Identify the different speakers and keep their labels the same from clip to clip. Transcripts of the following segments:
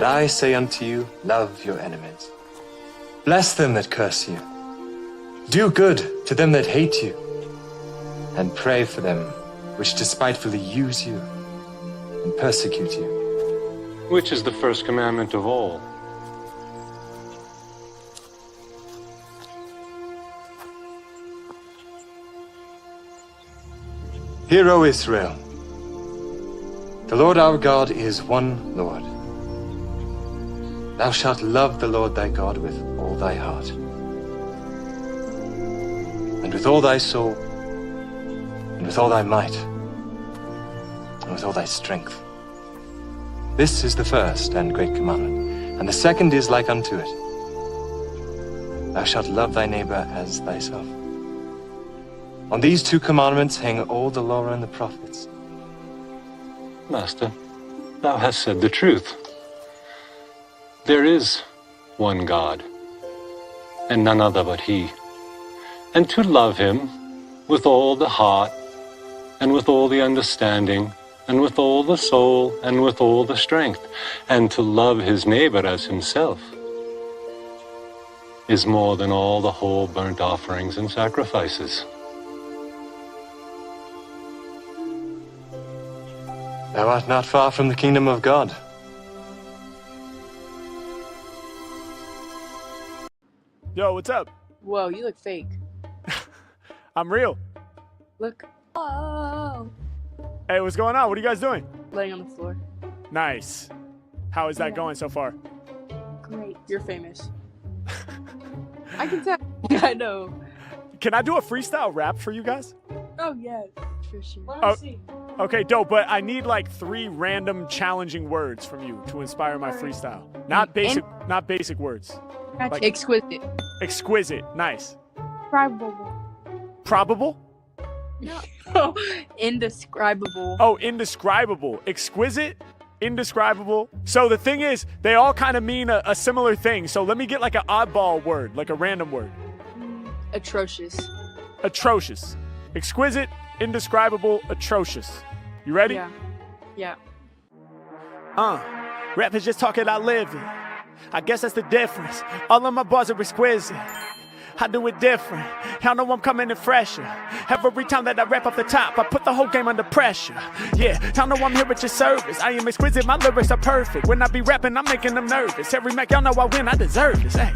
Speaker 1: But I say unto you, love your enemies. Bless them that curse you. Do good to them that hate you. And pray for them which despitefully use you and persecute you.
Speaker 2: Which is the first commandment of all?
Speaker 1: Hear, O Israel, the Lord our God is one Lord. Thou shalt love the Lord thy God with all thy heart, and with all thy soul, and with all thy might, and with all thy strength. This is the first and great commandment, and the second is like unto it. Thou shalt love thy neighbor as thyself. On these two commandments hang all the law and the prophets.
Speaker 2: Master, thou hast said the truth. There is one God, and none other but He. And to love Him with all the heart, and with all the understanding, and with all the soul, and with all the strength, and to love his neighbor as himself, is more than all the whole burnt offerings and sacrifices.
Speaker 1: Thou art not far from the kingdom of God.
Speaker 3: Yo, what's up?
Speaker 4: Whoa, you look fake.
Speaker 3: I'm real.
Speaker 4: Look. Oh.
Speaker 3: Hey, what's going on? What are you guys doing?
Speaker 4: Laying on the floor.
Speaker 3: Nice. How is that going so far?
Speaker 4: Great. You're famous. I can tell. I know.
Speaker 3: Can I do a freestyle rap for you guys?
Speaker 4: Oh, yes. For sure.
Speaker 3: Oh, okay, dope. But I need like 3 random challenging words from you to inspire my freestyle. Not basic words.
Speaker 4: Like, exquisite.
Speaker 3: Exquisite. Nice.
Speaker 4: Probable.
Speaker 3: Probable?
Speaker 4: No. Indescribable.
Speaker 3: Oh, indescribable. Exquisite? Indescribable. So the thing is, they all kind of mean a similar thing. So let me get like an oddball word, like a random word.
Speaker 4: Atrocious.
Speaker 3: Atrocious. Exquisite, indescribable, atrocious. You ready?
Speaker 4: Yeah.
Speaker 3: Rappers just talking, I live it. I guess that's the difference. All of my bars are exquisite. I do it different. Y'all know I'm coming in fresher. Every time that I rap off the top, I put the whole game under pressure. Yeah, y'all know I'm here at your service. I am exquisite, my lyrics are perfect. When I be rapping, I'm making them nervous. Every Mac, y'all know I win, I deserve this. Hey.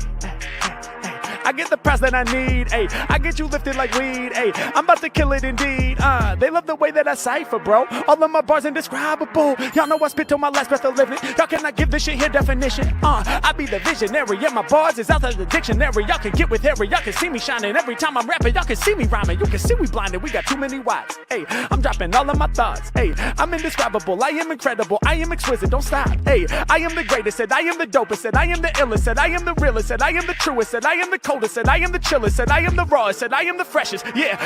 Speaker 3: I get the prize that I need, ayy. I get you lifted like weed, ayy. I'm about to kill it indeed, They love the way that I cipher, bro. All of my bars indescribable. Y'all know I spit till my last breath of living. Y'all cannot give this shit here definition, I be the visionary, yeah, my bars is out of the dictionary. Y'all can get with Harry, y'all can see me shining. Every time I'm rapping, y'all can see me rhyming. You can see we blinded, we got too many watts, ayy. I'm dropping all of my thoughts, ayy. I'm indescribable, I am incredible, I am exquisite, don't stop, ayy. I am the greatest, said I am the dopest, said I am the illest, said I am the realest, said I am the truest, said I am the coldest, said I am the chillest, said I am the rawest, said I am the freshest. Yeah,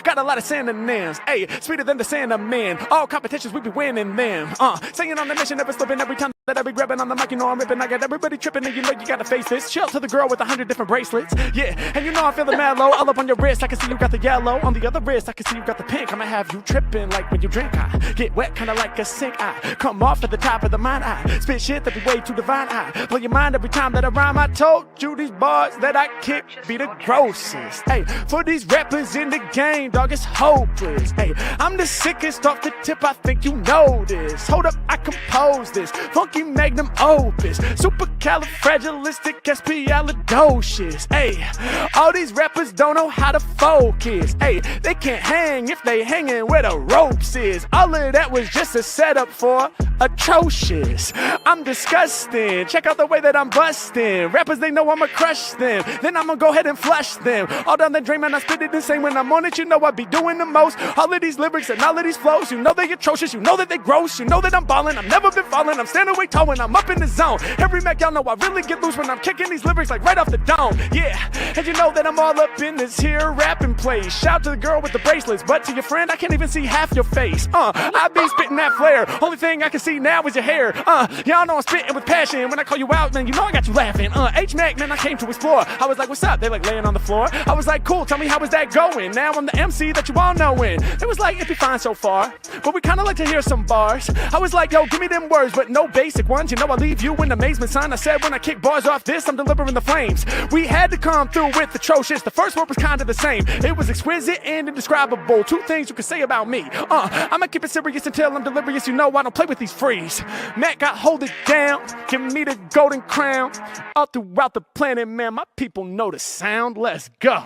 Speaker 3: got a lot of synonyms. Hey, sweeter than the Sandman. All competitions, we be winning them. Singing on the mission, never slipping. Every time that I be grabbing on the mic, you know I'm ripping. I got everybody tripping, and you know you gotta face this. Chill to the girl with 100 different bracelets. Yeah, and you know I'm feeling mellow. All up on your wrist, I can see you got the yellow. On the other wrist, I can see you got the pink. I'ma have you tripping like when you drink. I get wet, kinda like a sink. I come off at the top of the mind. I spit shit that be way too divine. I blow your mind every time that I rhyme. I told you these bars that I kick be the grossest. Hey, for these rappers in the game, dog, it's hopeless. Hey, I'm the sickest off the tip, I think you know this. Hold up, I compose this funky magnum opus, supercalifragilisticexpialidocious. Hey, all these rappers don't know how to focus. Hey, they can't hang if they hanging where the ropes is. All of that was just a setup for atrocious. I'm disgusting. Check out the way that I'm busting. Rappers, they know I'ma crush them. Then I'ma go ahead and flush them. All down the drain, man, I spit it insane. When I'm on it, you know I be doing the most. All of these lyrics and all of these flows, you know they atrocious, you know that they gross, you know that I'm ballin', I've never been falling, I'm standing way tall when I'm up in the zone. Every Mac, y'all know I really get loose when I'm kicking these lyrics like right off the dome. Yeah, and you know that I'm all up in this here rapping place. Shout to the girl with the bracelets, but to your friend, I can't even see half your face. I be spitting that flare. Only thing I can see see now is your hair. Y'all know I'm spitting with passion. When I call you out, man, you know I got you laughing. H-Mac, man, I came to explore. I was like, what's up? They like laying on the floor. I was like, cool, tell me how is that going? Now I'm the MC that you all knowin'. It was like, it'd be fine so far, but we kinda like to hear some bars. I was like, yo, give me them words, but no basic ones. You know I leave you in amazement, son. I said when I kick bars off this, I'm delivering the flames. We had to come through with atrocious. The first word was kinda the same. It was exquisite and indescribable. Two things you could say about me. I'ma keep it serious until I'm delirious. You know I don't play with these frees. Matt got hold it down, give me the golden crown. All throughout the planet, man, my people know the sound. Let's go.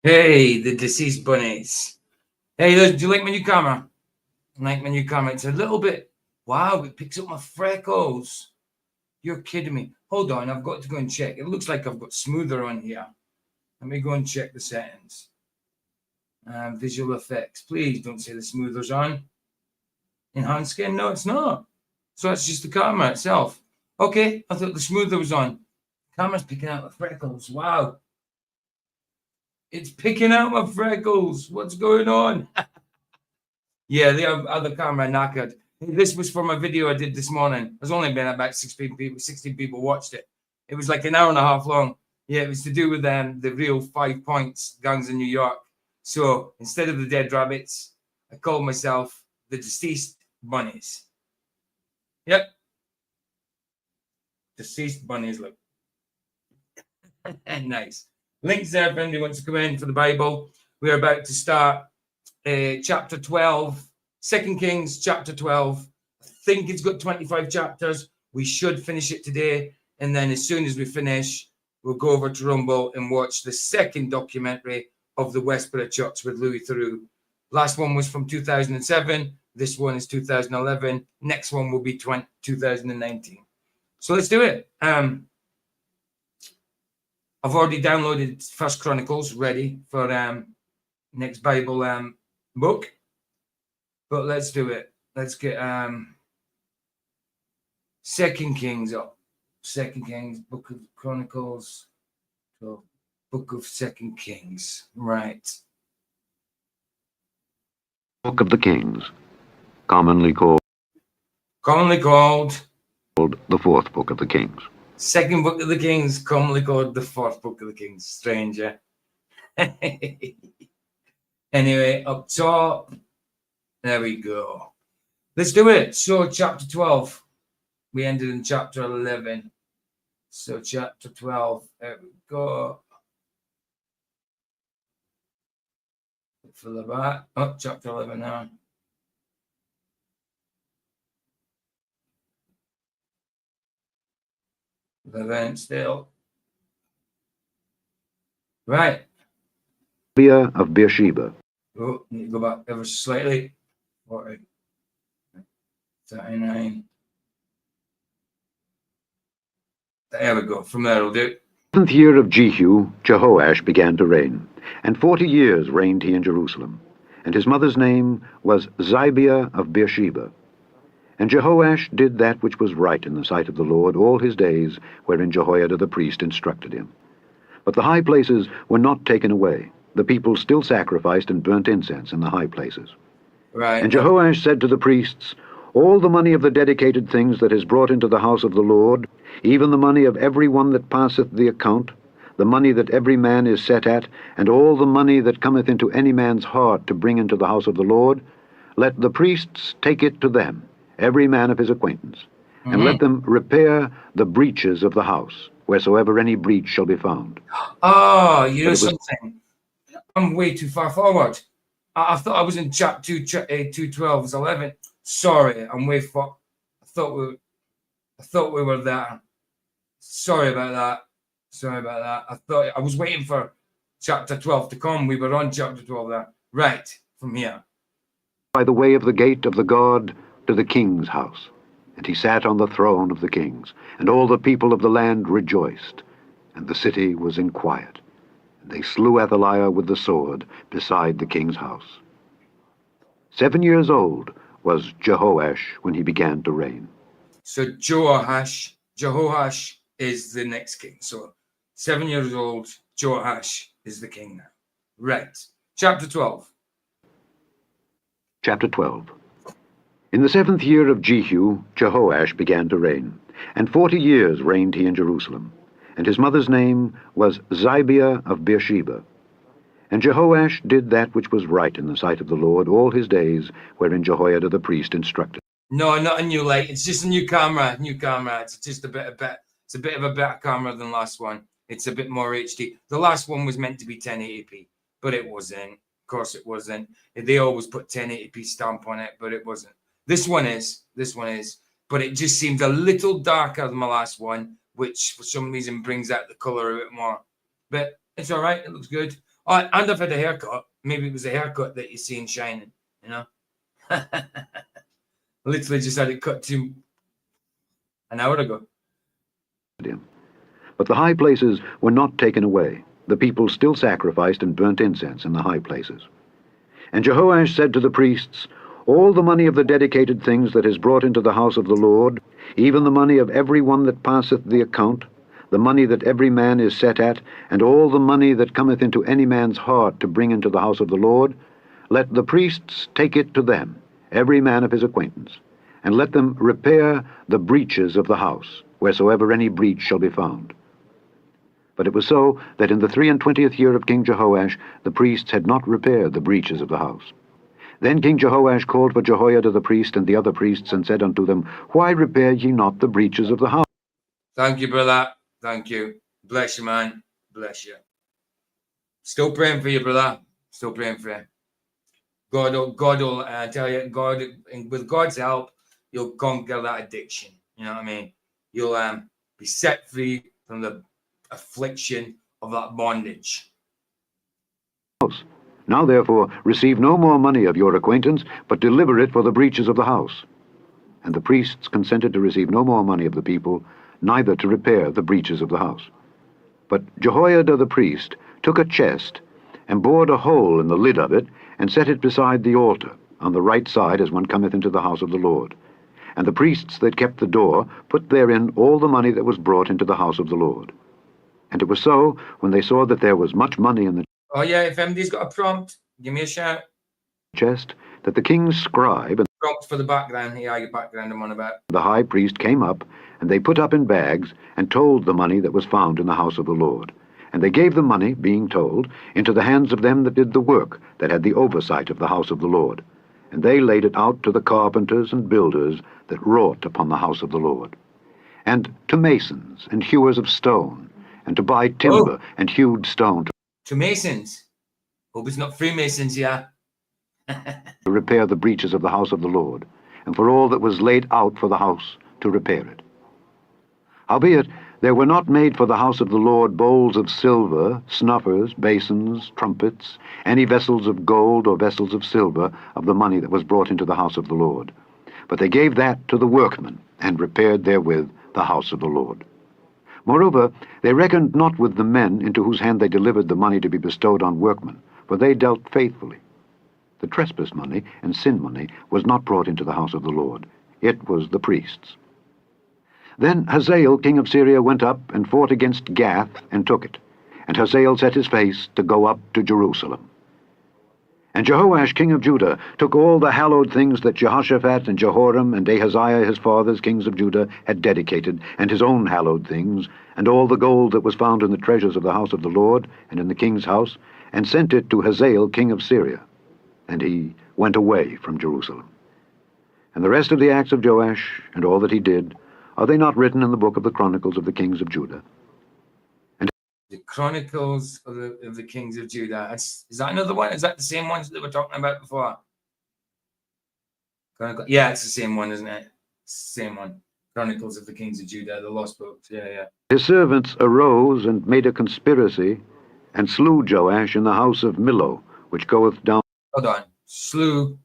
Speaker 5: Hey, the deceased bunnies. Hey, do you like my new camera? I like my new camera. It's a little bit, wow, it picks up my freckles. You're kidding me. Hold on, I've got to go and check. It looks like I've got smoother on here. Let me go and check the settings. Visual effects. Please don't say the smoothers on. Enhanced skin? No, it's not. So it's just the camera itself. Okay, I thought the smoother was on. Camera's picking out the freckles. Wow. It's picking out my freckles. What's going on? Yeah, the other camera knackered. This was from a video I did this morning. There's only been about 16 people watched it. It was like an hour and a half long. Yeah, it was to do with the real 5 points gangs in New York. So instead of the dead rabbits, I called myself the deceased bunnies. Yep. Deceased bunnies, look. Nice. Links there if anybody wants to come in for the Bible. We're about to start chapter 12, 2 Kings chapter 12. I think it's got 25 chapters. We should finish it today. And then as soon as we finish, we'll go over to Rumble and watch the second documentary of the Westboro Church with Louis Theroux. Last one was from 2007. This one is 2011. Next one will be 2019. So let's do it. I've already downloaded First Chronicles ready for next Bible book. But let's do it. Let's get 2 Kings up. 2 Kings, Book of Chronicles, Book of 2 Kings. Right.
Speaker 6: Book of the Kings, commonly called the fourth book of the Kings.
Speaker 5: Second book of the Kings, commonly called the fourth book of the Kings. Stranger. Anyway, up top. There we go. Let's do it. So chapter 12. We ended in chapter 11. So chapter 12. There we go. For the back. Oh, chapter 11 now. The event still. Right.
Speaker 6: Of Beersheba.
Speaker 5: Oh, need to go back ever slightly. 40. 39. There we go. From there, we'll do.
Speaker 6: The 7th year of Jehu, Jehoash began to reign, and 40 years reigned he in Jerusalem. And his mother's name was Zibiah of Beersheba. And Jehoash did that which was right in the sight of the Lord all his days, wherein Jehoiada the priest instructed him. But the high places were not taken away. The people still sacrificed and burnt incense in the high places.
Speaker 5: Right.
Speaker 6: And Jehoash said to the priests, all the money of the dedicated things that is brought into the house of the Lord, even the money of every one that passeth the account, the money that every man is set at, and all the money that cometh into any man's heart to bring into the house of the Lord, let the priests take it to them, every man of his acquaintance, and let them repair the breaches of the house, wheresoever any breach shall be found.
Speaker 5: Oh, you know something? I'm way too far forward. I thought I was in chapter 2:12, 11. Sorry, I'm way far. I thought we were there. Sorry about that. I thought I was waiting for chapter 12 to come. We were on chapter 12 there. Right, from here.
Speaker 6: By the way of the gate of the guard to the king's house. And he sat on the throne of the kings, and all the people of the land rejoiced, and the city was in quiet. And they slew Athaliah with the sword beside the king's house. 7 years old was Jehoash when he began to reign.
Speaker 5: So Jehoash is the next king. So 7 years old, Jehoash is the king now. Right. Chapter 12.
Speaker 6: Chapter 12. In the 7th year of Jehu, Jehoash began to reign, and 40 years reigned he in Jerusalem. And his mother's name was Zibiah of Beersheba. And Jehoash did that which was right in the sight of the Lord all his days, wherein Jehoiada the priest instructed.
Speaker 5: No, not a new light. It's just a new camera. It's just a bit of a better camera than last one. It's a bit more HD. The last one was meant to be 1080p, but it wasn't. Of course it wasn't. They always put 1080p stamp on it, but it wasn't. This one is, but it just seemed a little darker than my last one, which for some reason brings out the color a bit more. But it's all right. It looks good. Oh, and I've had a haircut. Maybe it was a haircut that you're seeing shining, you know? Literally just had it cut to an hour ago.
Speaker 6: But the high places were not taken away. The people still sacrificed and burnt incense in the high places. And Jehoash said to the priests, all the money of the dedicated things that is brought into the house of the Lord, even the money of every one that passeth the account, the money that every man is set at, and all the money that cometh into any man's heart to bring into the house of the Lord, let the priests take it to them, every man of his acquaintance, and let them repair the breaches of the house, wheresoever any breach shall be found. But it was so that in the 23rd year of King Jehoash the priests had not repaired the breaches of the house. Then King Jehoash called for Jehoiada the priest and the other priests, and said unto them, why repair ye not the breaches of the house?
Speaker 5: Thank you, brother. Thank you. Bless you, man. Bless you. Still praying for you, brother. Still praying for you. God will tell you, God, with God's help, you'll conquer that addiction. You know what I mean? You'll be set free from the affliction of that bondage.
Speaker 6: Now therefore receive no more money of your acquaintance, but deliver it for the breaches of the house. And the priests consented to receive no more money of the people, neither to repair the breaches of the house. But Jehoiada the priest took a chest, and bored a hole in the lid of it, and set it beside the altar, on the right side as one cometh into the house of the Lord. And the priests that kept the door put therein all the money that was brought into the house of the Lord. And it was so, when they saw that there was much money in the
Speaker 5: Oh yeah, if anybody's got a prompt, give me a shout.
Speaker 6: chest, that the king's scribe and
Speaker 5: Prompt for the background. Yeah, your background I'm on about.
Speaker 6: the high priest came up, and they put up in bags, and told the money that was found in the house of the Lord. And they gave the money, being told, into the hands of them that did the work, that had the oversight of the house of the Lord. And they laid it out to the carpenters and builders that wrought upon the house of the Lord, and to masons and hewers of stone, and to buy timber and hewed stone
Speaker 5: To masons. Hope it's not Freemasons, yeah.
Speaker 6: to repair the breaches of the house of the Lord, and for all that was laid out for the house to repair it. Howbeit, there were not made for the house of the Lord bowls of silver, snuffers, basins, trumpets, any vessels of gold or vessels of silver of the money that was brought into the house of the Lord. But they gave that to the workmen, and repaired therewith the house of the Lord. Moreover, they reckoned not with the men into whose hand they delivered the money to be bestowed on workmen, for they dealt faithfully. The trespass money and sin money was not brought into the house of the Lord. It was the priests. Then Hazael king of Syria went up and fought against Gath, and took it. And Hazael set his face to go up to Jerusalem. And Jehoash king of Judah took all the hallowed things that Jehoshaphat and Jehoram and Ahaziah his fathers, kings of Judah, had dedicated, and his own hallowed things, and all the gold that was found in the treasures of the house of the Lord, and in the king's house, and sent it to Hazael king of Syria. And he went away from Jerusalem. And the rest of the acts of Joash, and all that he did, are they not written in the book of the Chronicles of the kings of Judah?
Speaker 5: The Chronicles of the Kings of Judah. Is that another one? Is that the same ones that we were talking about before? Yeah, it's the same one, isn't it? Same one. Chronicles of the Kings of Judah, the lost books. Yeah.
Speaker 6: His servants arose and made a conspiracy, and slew Joash in the house of Millo, which goeth down.
Speaker 5: Hold on. Slew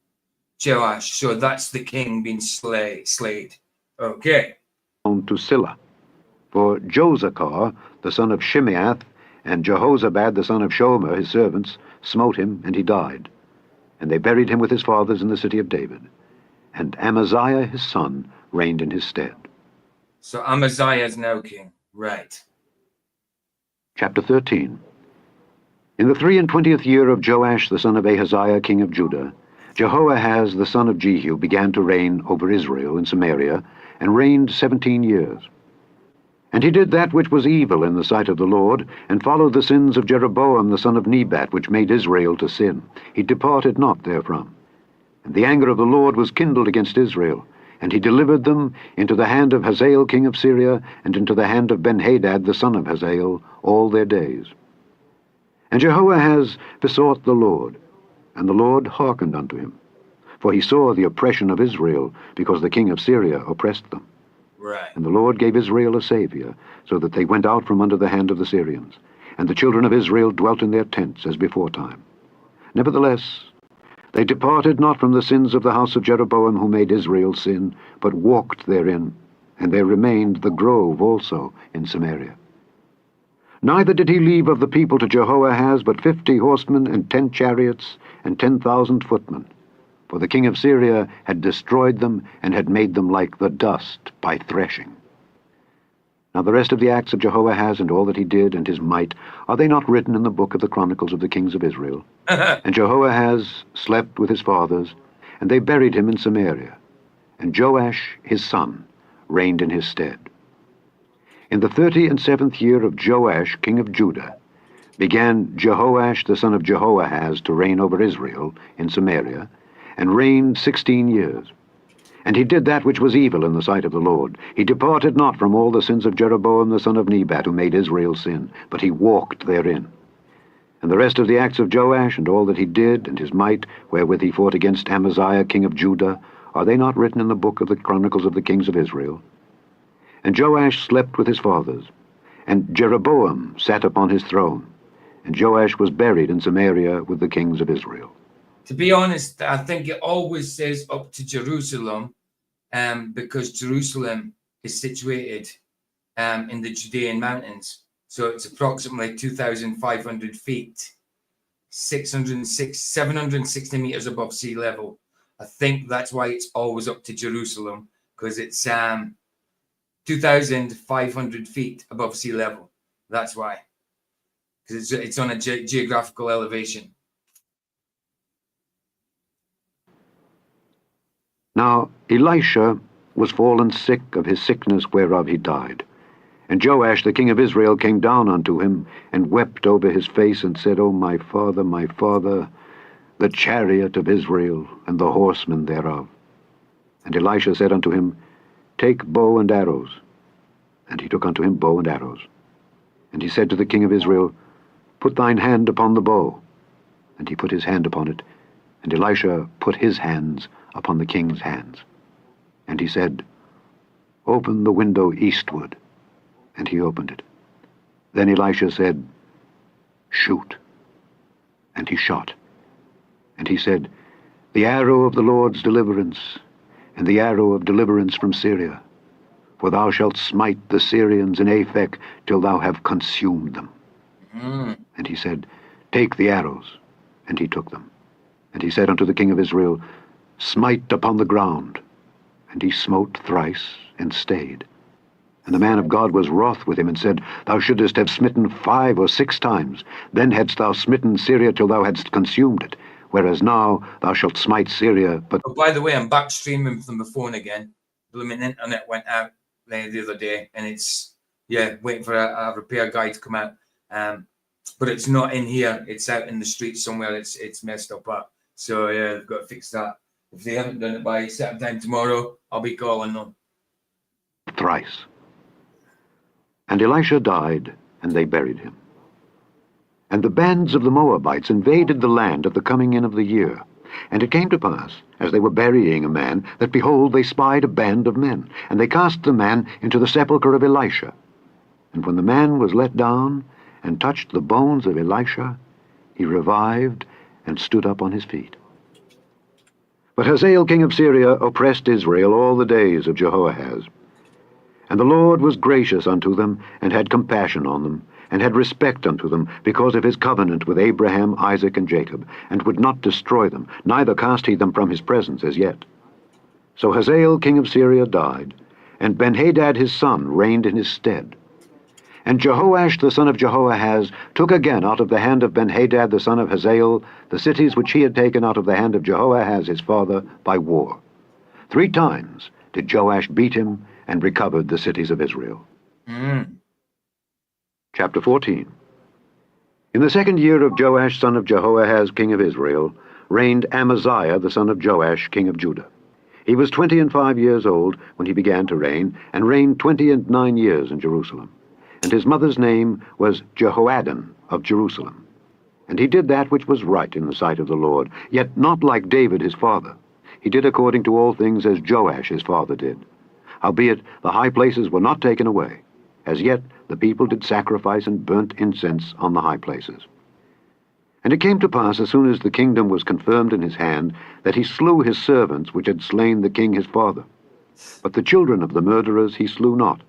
Speaker 5: Joash. So that's the king being slayed. Okay.
Speaker 6: To Silla. For Josachar, the son of Shimeath, and Jehozabad, the son of Shomer, his servants, smote him, and he died. And they buried him with his fathers in the city of David. And Amaziah, his son, reigned in his stead.
Speaker 5: So Amaziah is now king. Right.
Speaker 6: Chapter 13. In the 23rd year of Joash, the son of Ahaziah, king of Judah, Jehoahaz, the son of Jehu, began to reign over Israel in Samaria, and reigned 17 years. And he did that which was evil in the sight of the Lord, and followed the sins of Jeroboam the son of Nebat, which made Israel to sin. He departed not therefrom. And the anger of the Lord was kindled against Israel, and he delivered them into the hand of Hazael king of Syria, and into the hand of Benhadad the son of Hazael, all their days. And Jehoahaz besought the Lord, and the Lord hearkened unto him. For he saw the oppression of Israel, because the king of Syria oppressed them.
Speaker 5: Right.
Speaker 6: And the Lord gave Israel a Saviour, so that they went out from under the hand of the Syrians. And the children of Israel dwelt in their tents as beforetime. Nevertheless, they departed not from the sins of the house of Jeroboam, who made Israel sin, but walked therein, and there remained the grove also in Samaria. Neither did he leave of the people to Jehoahaz but 50 horsemen, and 10 chariots, and 10,000 footmen. For the king of Syria had destroyed them, and had made them like the dust by threshing. Now the rest of the acts of Jehoahaz, and all that he did, and his might, are they not written in the book of the Chronicles of the kings of Israel? And Jehoahaz slept with his fathers, and they buried him in Samaria. And Joash his son reigned in his stead. In the 37th year of Joash king of Judah began Jehoash the son of Jehoahaz to reign over Israel in Samaria, and reigned 16 years. And he did that which was evil in the sight of the Lord. He departed not from all the sins of Jeroboam the son of Nebat, who made Israel sin, but he walked therein. And the rest of the acts of Joash, and all that he did, and his might, wherewith he fought against Amaziah king of Judah, are they not written in the book of the Chronicles of the kings of Israel? And Joash slept with his fathers, and Jeroboam sat upon his throne, and Joash was buried in Samaria with the kings of Israel.
Speaker 5: To be honest, I think it always says up to Jerusalem, because Jerusalem is situated in the Judean mountains. So it's approximately 2,500 feet, 760 meters above sea level. I think that's why it's always up to Jerusalem, because it's 2,500 feet above sea level. That's why, because it's on a geographical elevation.
Speaker 6: Now Elisha was fallen sick of his sickness whereof he died. And Joash the king of Israel came down unto him, and wept over his face, and said, O my father, the chariot of Israel, and the horsemen thereof. And Elisha said unto him, Take bow and arrows. And he took unto him bow and arrows. And he said to the king of Israel, Put thine hand upon the bow. And he put his hand upon it, and Elisha put his hands upon the king's hands. And he said, Open the window eastward. And he opened it. Then Elisha said, Shoot. And he shot. And he said, The arrow of the Lord's deliverance, and the arrow of deliverance from Syria. For thou shalt smite the Syrians in Aphek till thou have consumed them. And he said, Take the arrows. And he took them. And he said unto the king of Israel, Smite upon the ground. And he smote thrice, and stayed. And the man of God was wroth with him, and said, Thou shouldest have smitten 5 or 6 times. Then hadst thou smitten Syria till thou hadst consumed it. Whereas now thou shalt smite Syria, but...
Speaker 5: Oh, by the way, I'm back streaming from the phone again. Blooming internet went out the other day, and it's, waiting for a repair guy to come out. But it's not in here. It's out in the street somewhere. It's messed up. So, yeah, they've got to fix that. If they haven't done it by certain time tomorrow, I'll be calling them.
Speaker 6: Thrice. And Elisha died, and they buried him. And the bands of the Moabites invaded the land at the coming in of the year. And it came to pass, as they were burying a man, that, behold, they spied a band of men. And they cast the man into the sepulchre of Elisha. And when the man was let down, and touched the bones of Elisha, he revived, and stood up on his feet. But Hazael king of Syria oppressed Israel all the days of Jehoahaz. And the Lord was gracious unto them, and had compassion on them, and had respect unto them, because of his covenant with Abraham, Isaac, and Jacob, and would not destroy them, neither cast he them from his presence as yet. So Hazael king of Syria died, and Benhadad his son reigned in his stead. And Jehoash the son of Jehoahaz took again out of the hand of Benhadad the son of Hazael the cities which he had taken out of the hand of Jehoahaz his father by war. 3 times did Joash beat him, and recovered the cities of Israel. Chapter 14. In the 2nd year of Joash son of Jehoahaz king of Israel reigned Amaziah the son of Joash king of Judah. He was 25 years old when he began to reign, and reigned 29 years in Jerusalem. And his mother's name was Jehoaddan of Jerusalem. And he did that which was right in the sight of the Lord, yet not like David his father. He did according to all things as Joash his father did. Howbeit the high places were not taken away. As yet the people did sacrifice and burnt incense on the high places. And it came to pass, as soon as the kingdom was confirmed in his hand, that he slew his servants which had slain the king his father. But the children of the murderers he slew not,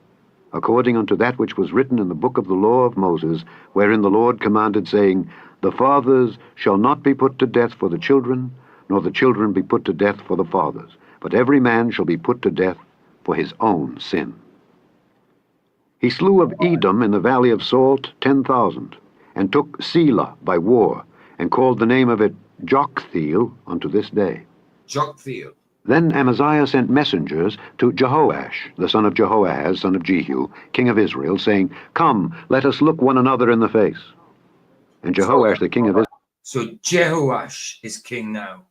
Speaker 6: according unto that which was written in the book of the law of Moses, wherein the Lord commanded, saying, The fathers shall not be put to death for the children, nor the children be put to death for the fathers, but every man shall be put to death for his own sin. He slew of Edom in the valley of Salt 10,000, and took Selah by war, and called the name of it Joktheel unto this day.
Speaker 5: Joktheel.
Speaker 6: Then Amaziah sent messengers to Jehoash, the son of Jehoahaz, son of Jehu, king of Israel, saying, Come, let us look one another in the face. And Jehoash, the king of Israel...
Speaker 5: So Jehoash is king now.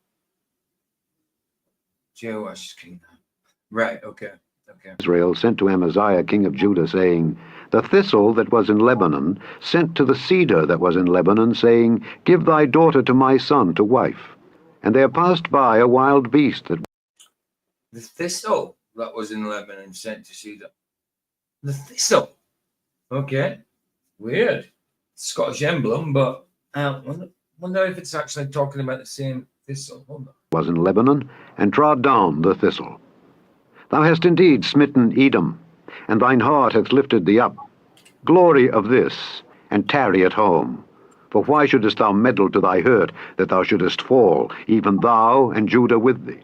Speaker 5: Jehoash is king now. Right, okay.
Speaker 6: Israel sent to Amaziah king of Judah, saying, The thistle that was in Lebanon sent to the cedar that was in Lebanon, saying, Give thy daughter to my son to wife. And there passed by a wild beast that...
Speaker 5: The thistle that was in Lebanon sent to cedar. The thistle. Okay. Weird. Scottish emblem, but I wonder if it's actually talking about the same thistle. Hold on.
Speaker 6: Was in Lebanon, and trod down the thistle. Thou hast indeed smitten Edom, and thine heart hath lifted thee up. Glory of this, and tarry at home. For why shouldest thou meddle to thy hurt, that thou shouldest fall, even thou and Judah with thee?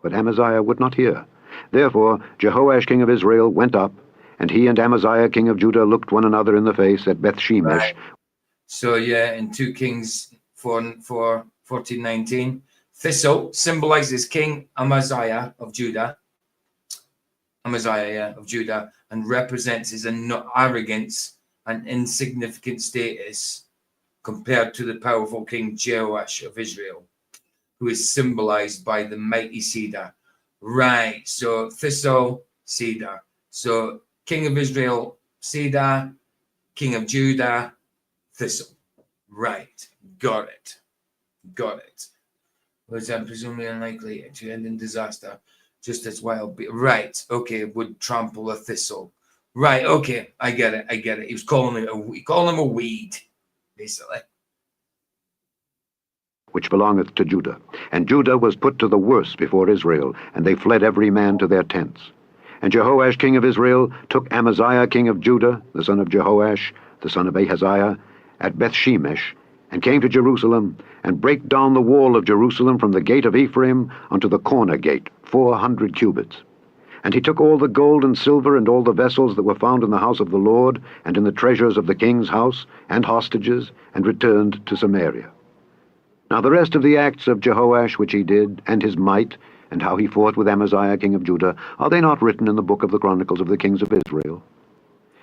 Speaker 6: But Amaziah would not hear. Therefore Jehoash king of Israel went up, and he and Amaziah king of Judah looked one another in the face at Bethshemesh.
Speaker 5: Right. So yeah, in 2 Kings 14:19, thistle symbolizes King Amaziah of Judah. Of Judah, and represents his arrogance and insignificant status compared to the powerful King Jehoash of Israel, who is symbolized by the mighty cedar. Right, so thistle, cedar. So King of Israel, cedar. King of Judah, thistle. Right, got it. Was presumably unlikely to end in disaster. Just as wild, right? Okay, would trample a thistle. Right? Okay, I get it. He was calling him a weed, basically.
Speaker 6: Which belongeth to Judah. And Judah was put to the worse before Israel, and they fled every man to their tents. And Jehoash king of Israel took Amaziah king of Judah, the son of Jehoash, the son of Ahaziah, at Bethshemesh, and came to Jerusalem, and brake down the wall of Jerusalem from the gate of Ephraim unto the corner gate, 400 cubits. And he took all the gold and silver and all the vessels that were found in the house of the Lord, and in the treasures of the king's house, and hostages, and returned to Samaria. Now the rest of the acts of Jehoash which he did, and his might, and how he fought with Amaziah king of Judah, are they not written in the book of the Chronicles of the kings of Israel?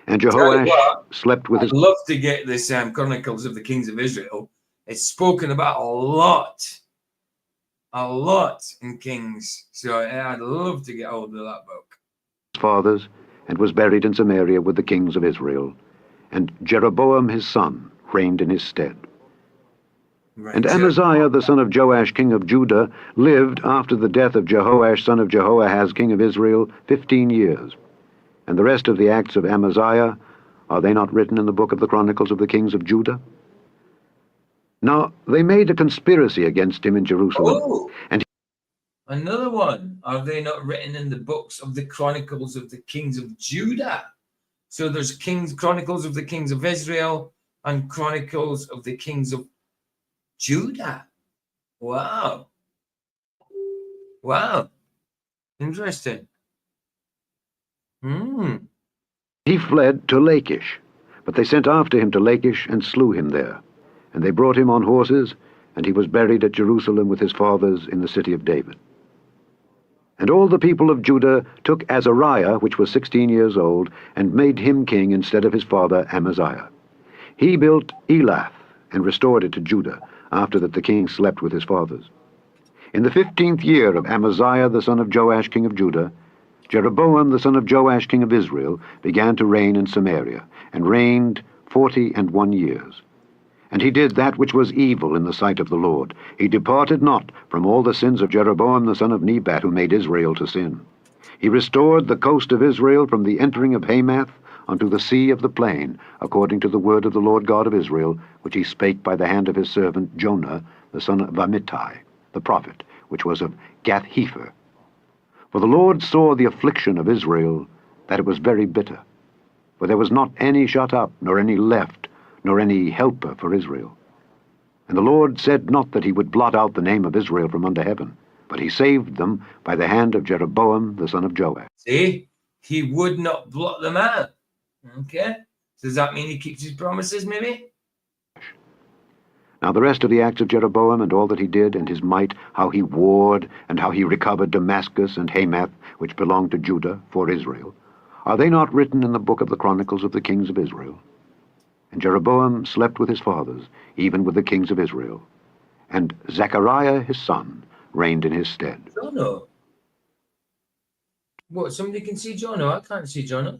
Speaker 6: And Jehoash slept with his...
Speaker 5: I'd love to get this Chronicles of the Kings of Israel. It's spoken about a lot in Kings. So I'd love to get hold of that book.
Speaker 6: Fathers, and was buried in Samaria with the kings of Israel. And Jeroboam his son reigned in his stead. Right. And Amaziah the son of Joash king of Judah lived after the death of Jehoash son of Jehoahaz king of Israel 15 years. And the rest of the acts of Amaziah, are they not written in the book of the Chronicles of the kings of Judah? Now they made a conspiracy against him in Jerusalem, and
Speaker 5: Another one. Are they not written in the books of the Chronicles of the Kings of Judah? So there's Chronicles of the Kings of Israel and Chronicles of the Kings of Judah. Wow. Wow. Interesting.
Speaker 6: He fled to Lachish, but they sent after him to Lachish and slew him there. And they brought him on horses, and he was buried at Jerusalem with his fathers in the city of David. And all the people of Judah took Azariah, which was 16 years old, and made him king instead of his father Amaziah. He built Elath and restored it to Judah, after that the king slept with his fathers. In the 15th year of Amaziah the son of Joash king of Judah, Jeroboam the son of Joash king of Israel began to reign in Samaria, and reigned 41 years. And he did that which was evil in the sight of the Lord. He departed not from all the sins of Jeroboam the son of Nebat, who made Israel to sin. He restored the coast of Israel from the entering of Hamath unto the sea of the plain, according to the word of the Lord God of Israel, which he spake by the hand of his servant Jonah the son of Amittai, the prophet, which was of Gath-hepher. For the Lord saw the affliction of Israel, that it was very bitter. For there was not any shut up, nor any left, nor any helper for Israel. And the Lord said not that he would blot out the name of Israel from under heaven, but he saved them by the hand of Jeroboam the son of Joash.
Speaker 5: See? He would not blot them out. Okay? Does that mean he keeps his promises, maybe?
Speaker 6: Now the rest of the acts of Jeroboam, and all that he did, and his might, how he warred, and how he recovered Damascus and Hamath, which belonged to Judah, for Israel, are they not written in the book of the Chronicles of the Kings of Israel? And Jeroboam slept with his fathers, even with the kings of Israel. And Zechariah his son reigned in his stead.
Speaker 5: Jonah. What, somebody can see Jonah? I can't see Jonah.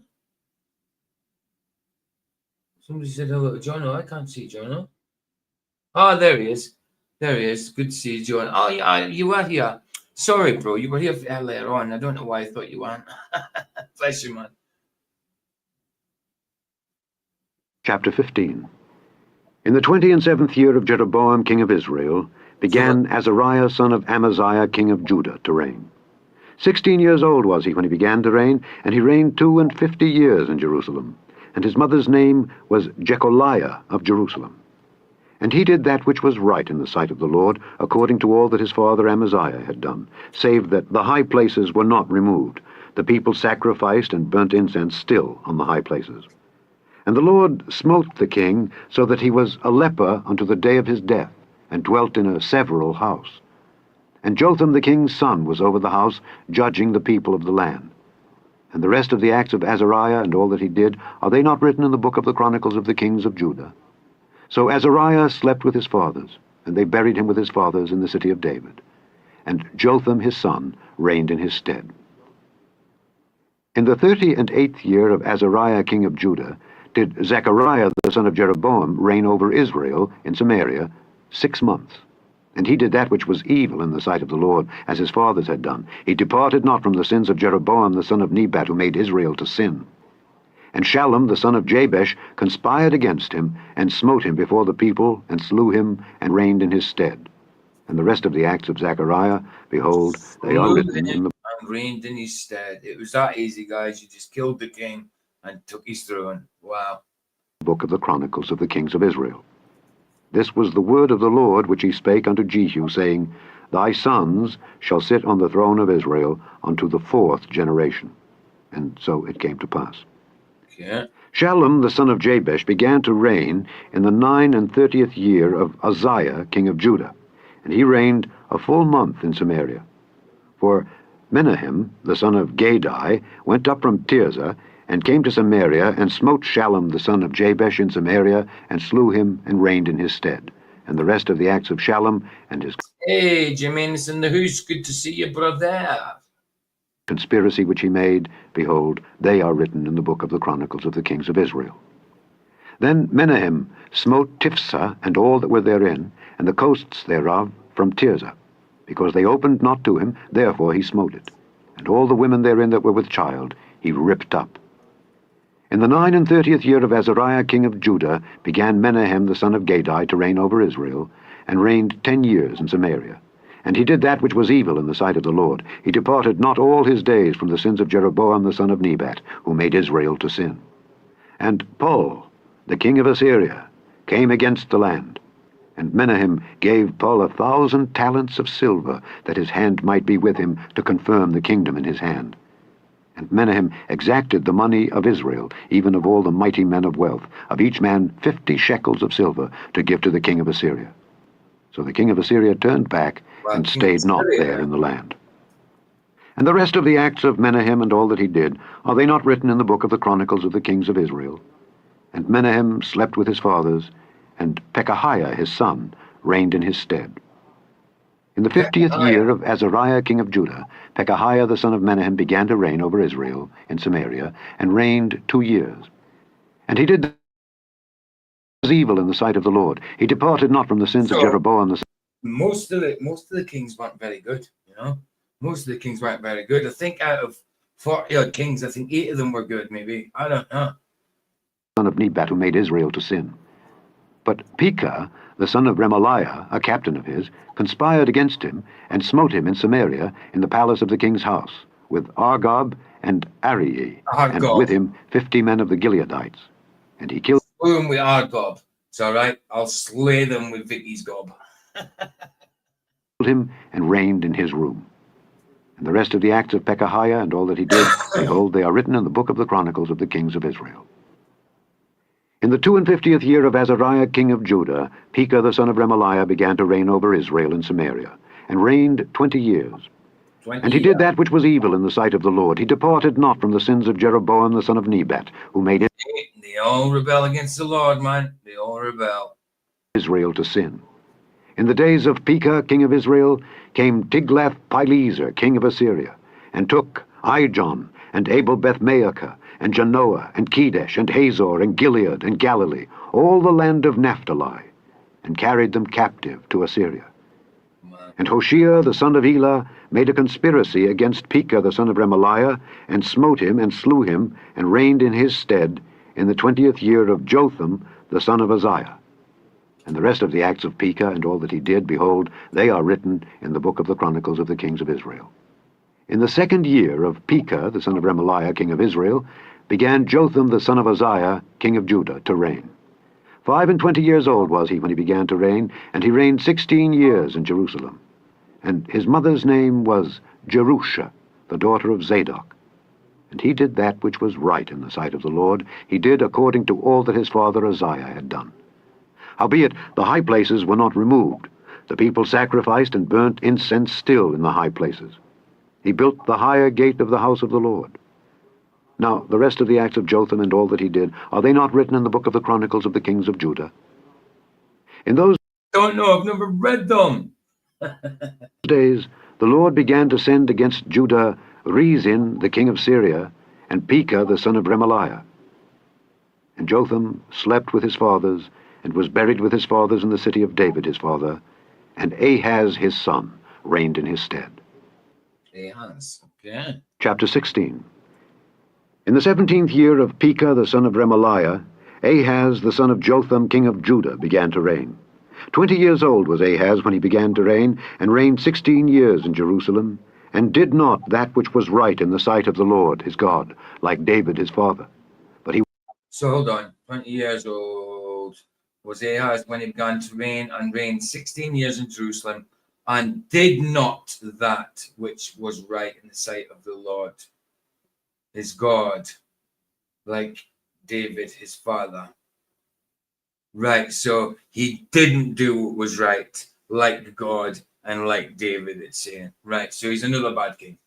Speaker 5: Somebody said hello to Jonah. I can't see Jonah. Oh, there he is. There he is. Good to see you, Jonah. Oh, yeah, you were here. Sorry, bro. You were here earlier on. I don't know why I thought you weren't. Bless you, man.
Speaker 6: Chapter 15. In the 27th year of Jeroboam king of Israel began Azariah son of Amaziah king of Judah to reign. 16 years old was he when he began to reign, and he reigned 52 years in Jerusalem. And his mother's name was Jecholiah of Jerusalem. And he did that which was right in the sight of the Lord, according to all that his father Amaziah had done, save that the high places were not removed. The people sacrificed and burnt incense still on the high places. And the Lord smote the king, so that he was a leper unto the day of his death, and dwelt in a several house. And Jotham the king's son was over the house, judging the people of the land. And the rest of the acts of Azariah, and all that he did, are they not written in the book of the Chronicles of the Kings of Judah? So Azariah slept with his fathers, and they buried him with his fathers in the city of David. And Jotham his son reigned in his stead. In the 38th year of Azariah king of Judah did Zechariah the son of Jeroboam reign over Israel in Samaria 6 months. And he did that which was evil in the sight of the Lord, as his fathers had done. He departed not from the sins of Jeroboam the son of Nebat, who made Israel to sin. And Shallum the son of Jabesh conspired against him, and smote him before the people, and slew him, and reigned in his stead. And the rest of the acts of Zechariah, behold, they are written in the
Speaker 5: and reigned in his stead. It was that easy, guys. You just killed the king and took his throne. Wow.
Speaker 6: book of the Chronicles of the Kings of Israel. This was the word of the Lord which he spake unto Jehu, saying, Thy sons shall sit on the throne of Israel unto the 4th generation. And so it came to pass.
Speaker 5: Yeah.
Speaker 6: Shallum the son of Jabesh began to reign in the 39th year of Uzziah king of Judah, and he reigned a full month in Samaria. For Menahem the son of Gadai went up from Tirzah, and came to Samaria, and smote Shallum the son of Jabesh in Samaria, and slew him, and reigned in his stead. And the rest of the acts of Shallum and his
Speaker 5: Hey, Jermaine's in the house. Good to see you, brother.
Speaker 6: conspiracy which he made, behold, they are written in the book of the Chronicles of the Kings of Israel. Then Menahem smote Tiphsah and all that were therein, and the coasts thereof from Tirzah, because they opened not to him, therefore he smote it. And all the women therein that were with child he ripped up. In the 39th year of Azariah king of Judah began Menahem the son of Gadai to reign over Israel, and reigned 10 years in Samaria. And he did that which was evil in the sight of the Lord. He departed not all his days from the sins of Jeroboam the son of Nebat, who made Israel to sin. And Pul, the king of Assyria, came against the land. And Menahem gave Pul 1,000 talents of silver, that his hand might be with him to confirm the kingdom in his hand. And Menahem exacted the money of Israel, even of all the mighty men of wealth, of each man 50 shekels of silver, to give to the king of Assyria. So the king of Assyria turned back and stayed not there in the land. And the rest of the acts of Menahem and all that he did, are they not written in the book of the Chronicles of the kings of Israel? And Menahem slept with his fathers, and Pekahiah his son reigned in his stead. In the 50th year of Azariah king of Judah, Pekahiah the son of Menahem began to reign over Israel in Samaria, and reigned 2 years. And he did was evil in the sight of the Lord. He departed not from the sins of Jeroboam the son.
Speaker 5: Most of the kings weren't very good, you know. Most of the kings weren't very good. I think out of 40 odd kings, I think 8 of them were good, maybe. I don't know.
Speaker 6: Son of Nebat, who made Israel to sin. But Pekah, the son of Remaliah, a captain of his, conspired against him, and smote him in Samaria, in the palace of the king's house, with Argob and Arii, and with him 50 men of the Gileadites. And he killed
Speaker 5: them with Argob. It's all right. I'll slay them with Vicky's gob.
Speaker 6: him and reigned in his room. And the rest of the acts of Pekahiah and all that he did, behold, they are written in the book of the Chronicles of the kings of Israel. In the 52nd year of Azariah king of Judah, Pekah the son of Remaliah began to reign over Israel in Samaria, and reigned 20 years. And he did that which was evil in the sight of the Lord. He departed not from the sins of Jeroboam the son of Nebat, who made
Speaker 5: They all rebel against the Lord, man. They all rebel.
Speaker 6: Israel to sin. In the days of Pekah king of Israel came Tiglath-Pileser king of Assyria, and took Ijon, and Abel-Beth-Maachah, and Janoah, and Kedesh, and Hazor, and Gilead, and Galilee, all the land of Naphtali, and carried them captive to Assyria. And Hoshea the son of Elah made a conspiracy against Pekah the son of Remaliah, and smote him, and slew him, and reigned in his stead in the 20th year of Jotham the son of Uzziah. And the rest of the acts of Pekah and all that he did, behold, they are written in the book of the Chronicles of the kings of Israel. In the 2nd year of Pekah the son of Remaliah king of Israel, began Jotham the son of Uzziah king of Judah to reign. 25 years old was he when he began to reign, and he reigned 16 years in Jerusalem. And his mother's name was Jerusha, the daughter of Zadok. And he did that which was right in the sight of the Lord. He did according to all that his father Uzziah had done. Howbeit the high places were not removed. The people sacrificed and burnt incense still in the high places. He built the higher gate of the house of the Lord. Now the rest of the acts of Jotham and all that he did, are they not written in the book of the Chronicles of the kings of Judah? In those
Speaker 5: Don't know, I've never read them.
Speaker 6: days the Lord began to send against Judah Rezin the king of Syria, and Pekah the son of Remaliah. And Jotham slept with his fathers, and was buried with his fathers in the city of David his father, and Ahaz his son reigned in his stead.
Speaker 5: Ahaz, okay.
Speaker 6: Chapter 16. In the 17th year of Pekah the son of Remaliah, Ahaz the son of Jotham king of Judah began to reign. 20 years old was Ahaz when he began to reign, and reigned 16 years in Jerusalem, and did not that which was right in the sight of the Lord his God, like David his father. But he...
Speaker 5: So hold on, 20 years old was Ahaz when he began to reign, and reigned 16 years in Jerusalem, and did not that which was right in the sight of the Lord his God, like David his father. Right, so he didn't do what was right, like God and like David, it's saying. Right, so he's another bad king.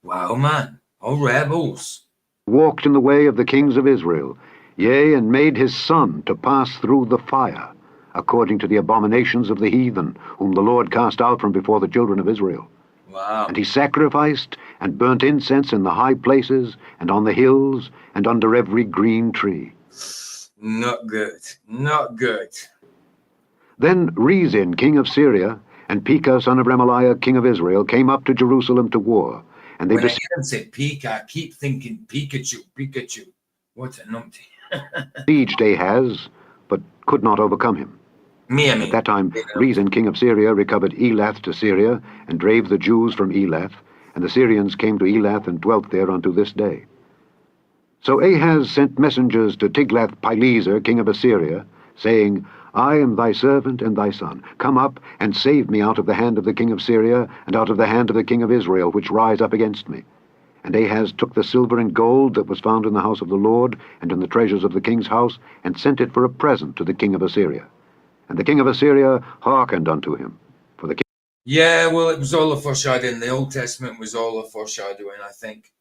Speaker 5: Wow, man, all rebels.
Speaker 6: Walked in the way of the kings of Israel, yea, and made his son to pass through the fire, according to the abominations of the heathen, whom the Lord cast out from before the children of Israel.
Speaker 5: Wow.
Speaker 6: And he sacrificed and burnt incense in the high places, and on the hills, and under every green tree.
Speaker 5: Not good, not good.
Speaker 6: Then Rezin king of Syria, and Pekah son of Remaliah king of Israel, came up to Jerusalem to war. And they
Speaker 5: When I hear him say Pekah, I keep thinking Pikachu, What a numpty.
Speaker 6: besieged Ahaz, but could not overcome him. At that time, Rezin, king of Syria, recovered Elath to Syria, and drave the Jews from Elath, and the Syrians came to Elath and dwelt there unto this day. So Ahaz sent messengers to Tiglath-Pileser, king of Assyria, saying, I am thy servant and thy son. Come up and save me out of the hand of the king of Syria, and out of the hand of the king of Israel, which rise up against me. And Ahaz took the silver and gold that was found in the house of the Lord, and in the treasures of the king's house, and sent it for a present to the king of Assyria. And the king of Assyria hearkened unto him. For the king
Speaker 5: Yeah, well, it was all a foreshadowing. The Old Testament was all a foreshadowing, I think.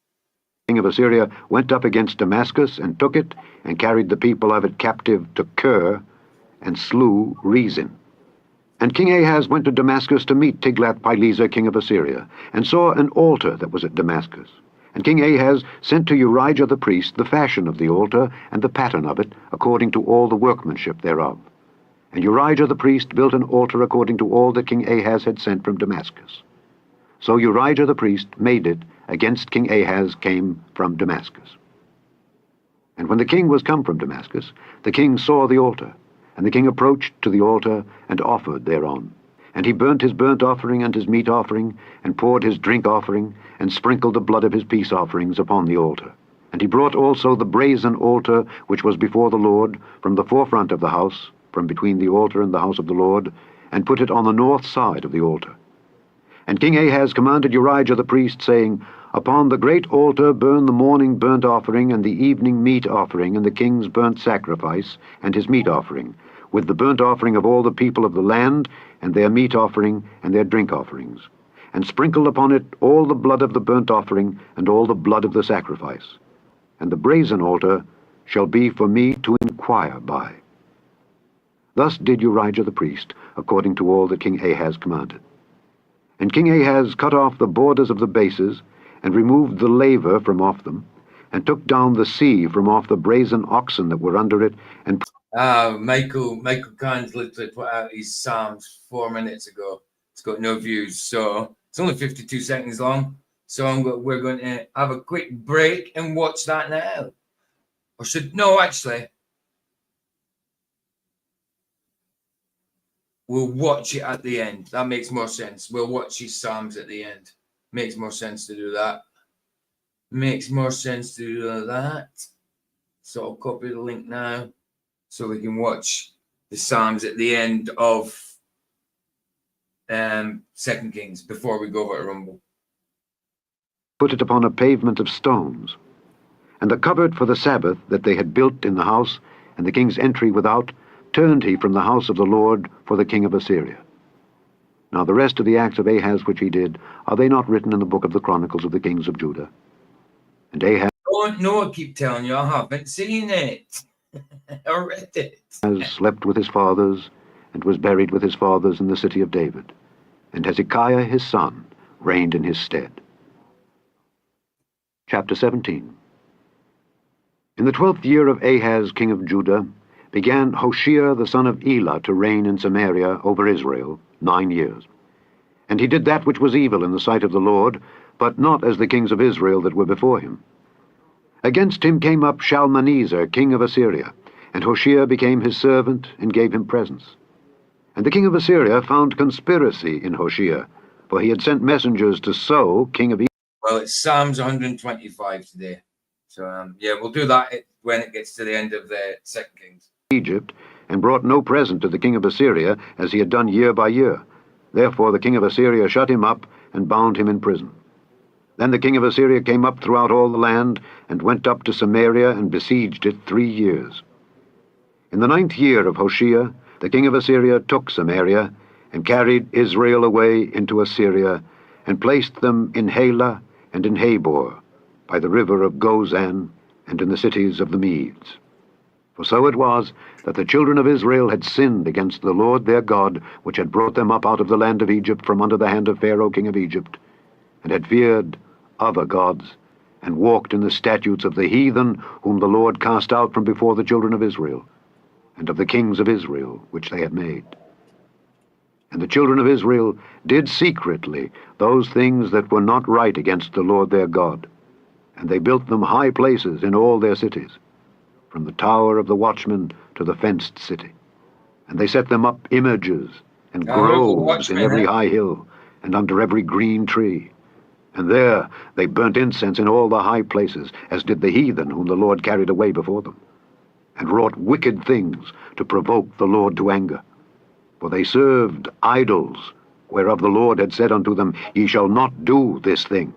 Speaker 6: king of Assyria went up against Damascus, and took it, and carried the people of it captive to Kir, and slew Rezin. And King Ahaz went to Damascus to meet Tiglath-Pileser, king of Assyria, and saw an altar that was at Damascus. And King Ahaz sent to Urijah the priest the fashion of the altar, and the pattern of it, according to all the workmanship thereof. And Urijah the priest built an altar according to all that King Ahaz had sent from Damascus. So Urijah the priest made it against King Ahaz came from Damascus. And when the king was come from Damascus, the king saw the altar, and the king approached to the altar, and offered thereon. And he burnt his burnt offering and his meat offering, and poured his drink offering, and sprinkled the blood of his peace offerings upon the altar. And he brought also the brazen altar which was before the Lord, from the forefront of the house, from between the altar and the house of the Lord, and put it on the north side of the altar. And King Ahaz commanded Urijah the priest, saying, Upon the great altar burn the morning burnt offering, and the evening meat offering, and the king's burnt sacrifice, and his meat offering, with the burnt offering of all the people of the land, and their meat offering, and their drink offerings. And sprinkle upon it all the blood of the burnt offering, and all the blood of the sacrifice. And the brazen altar shall be for me to inquire by. Thus did Urijah the priest, according to all that King Ahaz commanded. And King Ahaz cut off the borders of the bases, and removed the laver from off them, and took down the sea from off the brazen oxen that were under it, and
Speaker 5: Michael Cairns literally put out his Psalms 4 minutes ago. It's got no views, so it's only 52 seconds long. So we're going to have a quick break and watch that now. Or actually, we'll watch it at the end. That makes more sense. We'll watch his Psalms at the end. Makes more sense to do that. Makes more sense to do that. So I'll copy the link now, so we can watch the Psalms at the end of 2 Kings before we go over to Rumble.
Speaker 6: put it upon a pavement of stones. And the cupboard for the Sabbath that they had built in the house, and the king's entry without, turned he from the house of the Lord for the king of Assyria. Now the rest of the acts of Ahaz which he did, are they not written in the book of the Chronicles of the kings of Judah? And Ahaz
Speaker 5: I keep telling you, I haven't seen it. I read it.
Speaker 6: slept with his fathers, and was buried with his fathers in the city of David. And Hezekiah his son reigned in his stead. Chapter 17. In the 12th year of Ahaz king of Judah, began Hoshea the son of Elah to reign in Samaria over Israel 9 years. And he did that which was evil in the sight of the Lord, but not as the kings of Israel that were before him. Against him came up Shalmaneser king of Assyria, and Hoshea became his servant, and gave him presents. And the king of Assyria found conspiracy in Hoshea, for he had sent messengers to So king of
Speaker 5: Well, it's Psalms 125 today. So, yeah, we'll do that when it gets to the end of the 2 Kings.
Speaker 6: Egypt, and brought no present to the king of Assyria, as he had done year by year. Therefore the king of Assyria shut him up, and bound him in prison. Then the king of Assyria came up throughout all the land, and went up to Samaria, and besieged it 3 years. In the 9th year of Hoshea, the king of Assyria took Samaria, and carried Israel away into Assyria, and placed them in Halah and in Habor, by the river of Gozan, and in the cities of the Medes. For so it was that the children of Israel had sinned against the Lord their God, which had brought them up out of the land of Egypt from under the hand of Pharaoh king of Egypt, and had feared other gods, and walked in the statutes of the heathen, whom the Lord cast out from before the children of Israel, and of the kings of Israel, which they had made. And the children of Israel did secretly those things that were not right against the Lord their God, and they built them high places in all their cities, from the tower of the watchman to the fenced city. And they set them up images and
Speaker 5: I heard the
Speaker 6: groves in
Speaker 5: watchmen,
Speaker 6: every
Speaker 5: eh?
Speaker 6: high hill and under every green tree. And there they burnt incense in all the high places, as did the heathen whom the Lord carried away before them, and wrought wicked things to provoke the Lord to anger. For they served idols, whereof the Lord had said unto them, Ye shall not do this thing.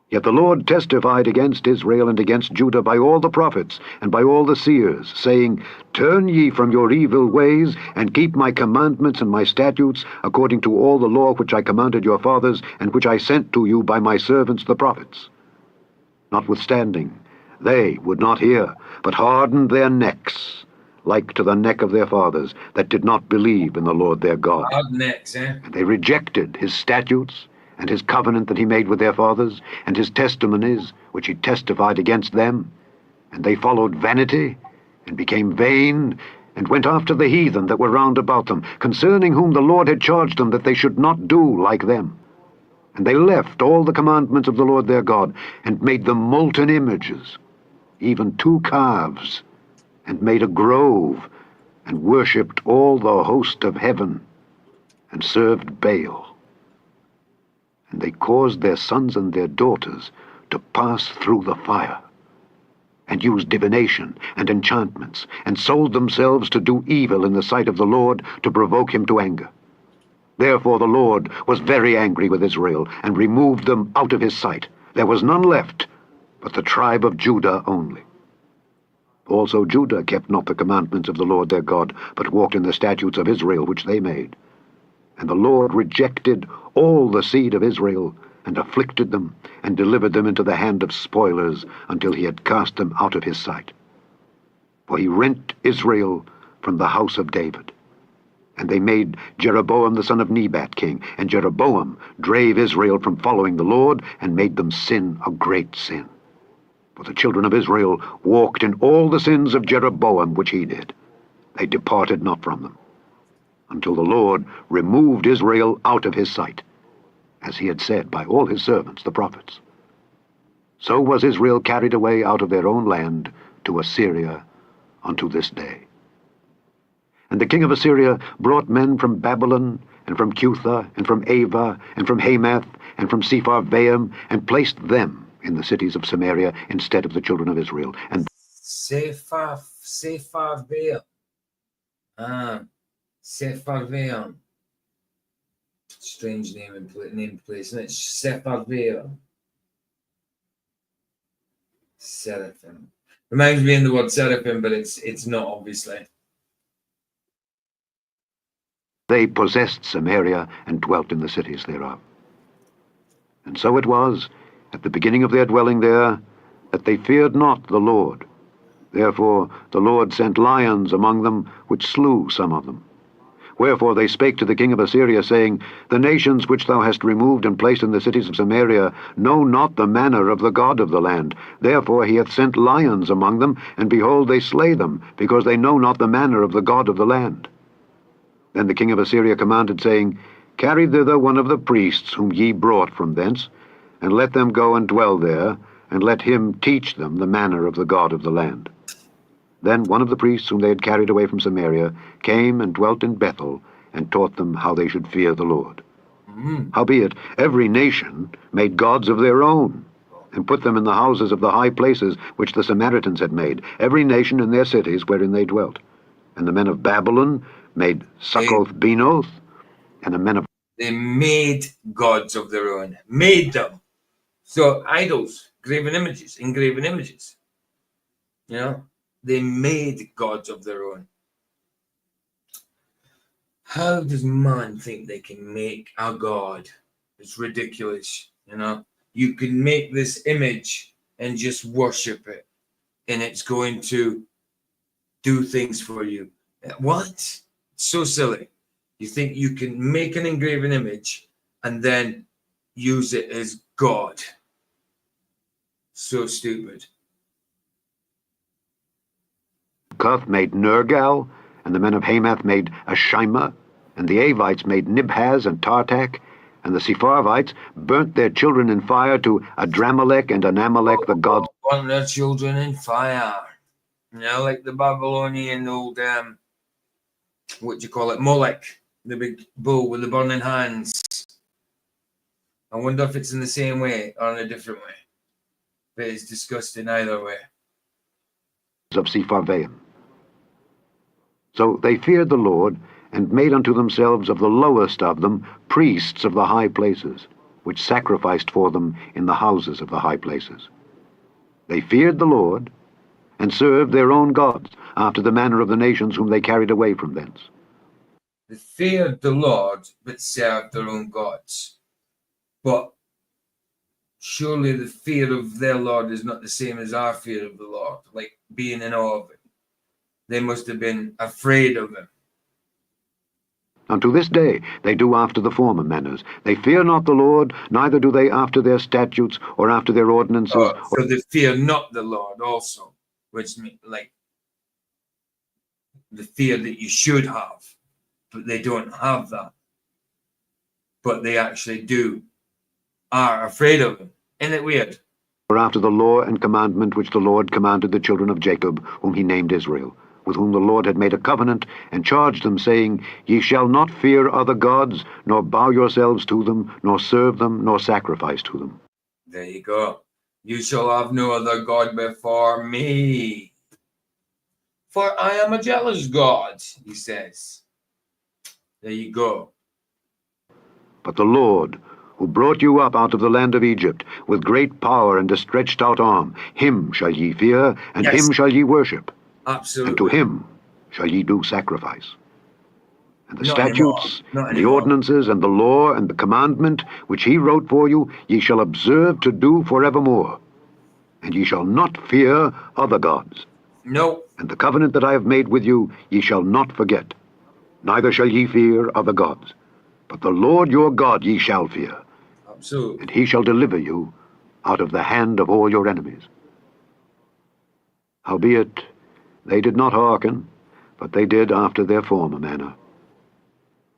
Speaker 6: Yet the Lord testified against Israel and against Judah by all the prophets and by all the seers, saying, Turn ye from your evil ways, and keep my commandments and my statutes, according to all the law which I commanded your fathers, and which I sent to you by my servants the prophets. Notwithstanding, they would not hear, but hardened their necks, like to the neck of their fathers, that did not believe in the Lord their God.
Speaker 5: Hard necks, eh?
Speaker 6: And they rejected his statutes, and his covenant that he made with their fathers, and his testimonies, which he testified against them. And they followed vanity, and became vain, and went after the heathen that were round about them, concerning whom the Lord had charged them that they should not do like them. And they left all the commandments of the Lord their God, and made them molten images, even 2 calves, and made a grove, and worshipped all the host of heaven, and served Baal. And they caused their sons and their daughters to pass through the fire, and used divination and enchantments, and sold themselves to do evil in the sight of the Lord, to provoke him to anger. Therefore the Lord was very angry with Israel, and removed them out of his sight. There was none left, but the tribe of Judah only. Also Judah kept not the commandments of the Lord their God, but walked in the statutes of Israel which they made. And the Lord rejected all the seed of Israel, and afflicted them, and delivered them into the hand of spoilers, until he had cast them out of his sight. For he rent Israel from the house of David. And they made Jeroboam the son of Nebat king, and Jeroboam drave Israel from following the Lord, and made them sin a great sin. For the children of Israel walked in all the sins of Jeroboam which he did. They departed not from them, until the Lord removed Israel out of his sight, as he had said by all his servants the prophets. So was Israel carried away out of their own land to Assyria unto this day. And the king of Assyria brought men from Babylon, and from Cutha, and from Ava, and from Hamath, and from Sepharvaim, and placed them in the cities of Samaria instead of the children of Israel. And
Speaker 5: Sepharvaim. Sepharvaim. Strange name and place, isn't it? Sepharvaim. Seraphim. Reminds me of the word seraphim, but it's not, obviously.
Speaker 6: they possessed Samaria and dwelt in the cities thereof. And so it was, at the beginning of their dwelling there, that they feared not the Lord. Therefore the Lord sent lions among them, which slew some of them. Wherefore they spake to the king of Assyria, saying, The nations which thou hast removed and placed in the cities of Samaria know not the manner of the God of the land. Therefore he hath sent lions among them, and behold, they slay them, because they know not the manner of the God of the land. Then the king of Assyria commanded, saying, Carry thither one of the priests whom ye brought from thence, and let them go and dwell there, and let him teach them the manner of the God of the land. Then one of the priests whom they had carried away from Samaria came and dwelt in Bethel, and taught them how they should fear the Lord. Howbeit, every nation made gods of their own, and put them in the houses of the high places which the Samaritans had made, every nation in their cities wherein they dwelt. And the men of Babylon made Succoth-Benoth, and the men of...
Speaker 5: They made gods of their own. Made them. So idols, graven images, engraven images. You know? They made gods of their own. How does man think they can make a god? It's ridiculous, you know? You can make this image and just worship it, and it's going to do things for you. What? It's so silly. You think you can make an engraven image and then use it as God. So stupid.
Speaker 6: Cuth made Nergal, and the men of Hamath made Ashima, and the Avites made Nibhaz and Tartak, and the Sepharvites burnt their children in fire to Adramelech and Anamelech, the gods.
Speaker 5: Burnt their children in fire. You know, like the Babylonian old what do you call it, Molech, the big bull with the burning hands. I wonder if it's in the same way or in a different way. But it's disgusting either way.
Speaker 6: Of Sepharvaim. So they feared the Lord, and made unto themselves of the lowest of them priests of the high places, which sacrificed for them in the houses of the high places. They feared the Lord, and served their own gods, after the manner of the nations whom they carried away from thence.
Speaker 5: They feared the Lord, but served their own gods. But surely the fear of their Lord is not the same as our fear of the Lord, like being in awe of him. They must have been afraid of him.
Speaker 6: Unto this day they do after the former manners. They fear not the Lord, neither do they after their statutes, or after their ordinances.
Speaker 5: So they fear not the Lord also, which means like the fear that you should have, but they don't have that. But they actually are afraid of him. Isn't it weird?
Speaker 6: Or after the law and commandment which the Lord commanded the children of Jacob, whom he named Israel, with whom the Lord had made a covenant, and charged them, saying, Ye shall not fear other gods, nor bow yourselves to them, nor serve them, nor sacrifice to them.
Speaker 5: There you go. You shall have no other God before me. For I am a jealous God, he says. There you go.
Speaker 6: But the Lord, who brought you up out of the land of Egypt, with great power and a stretched out arm, him shall ye fear, and
Speaker 5: Yes.
Speaker 6: him shall ye worship.
Speaker 5: Absolutely.
Speaker 6: And to him shall ye do sacrifice. And the
Speaker 5: Not
Speaker 6: statutes,
Speaker 5: anymore. Not
Speaker 6: and the
Speaker 5: anymore.
Speaker 6: ordinances, and the law, and the commandment, which he wrote for you, ye shall observe to do forevermore. And ye shall not fear other gods.
Speaker 5: No.
Speaker 6: And the covenant that I have made with you ye shall not forget. Neither shall ye fear other gods. But the Lord your God ye shall fear.
Speaker 5: Absolutely.
Speaker 6: And he shall deliver you out of the hand of all your enemies. Howbeit, they did not hearken, but they did after their former manner.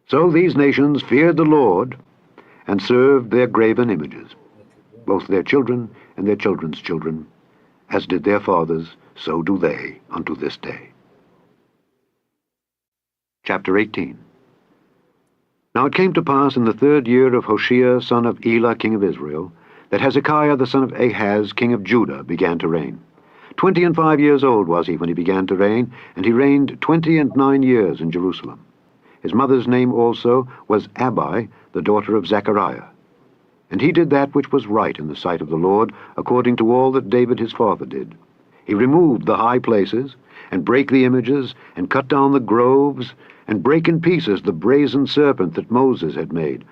Speaker 6: So these nations feared the Lord, and served their graven images, both their children and their children's children, as did their fathers, so do they unto this day. Chapter 18. Now it came to pass in the 3rd year of Hoshea son of Elah king of Israel, that Hezekiah the son of Ahaz king of Judah began to reign. 25 years old was he when he began to reign, and he reigned 29 years in Jerusalem. His mother's name also was Abi, the daughter of Zechariah. And he did that which was right in the sight of the Lord, according to all that David his father did. He removed the high places, and brake the images, and cut down the groves, and brake in pieces the brazen serpent that Moses had made.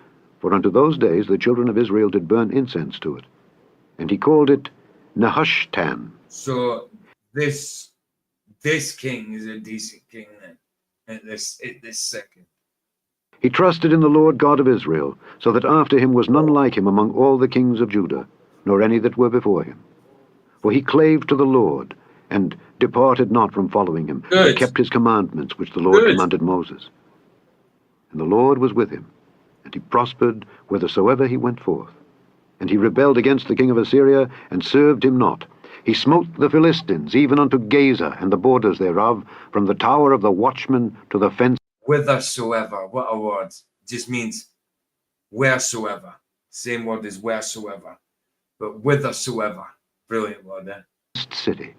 Speaker 6: For unto those days the children of Israel did burn incense to it. And he called it Nehushtan.
Speaker 5: So this king is a decent king then. At this second.
Speaker 6: He trusted in the Lord God of Israel, so that after him was none like him among all the kings of Judah, nor any that were before him. For he clave to the Lord, and departed not from following him, but kept his commandments which the Lord commanded Moses. And the Lord was with him, and he prospered whithersoever he went forth. And he rebelled against the king of Assyria, and served him not. He smote the Philistines, even unto Gaza, and the borders thereof, from the tower of the watchman to the fence.
Speaker 5: Whithersoever, what a word. Just means wheresoever. Same word as wheresoever. But whithersoever. Brilliant word, eh?
Speaker 6: City.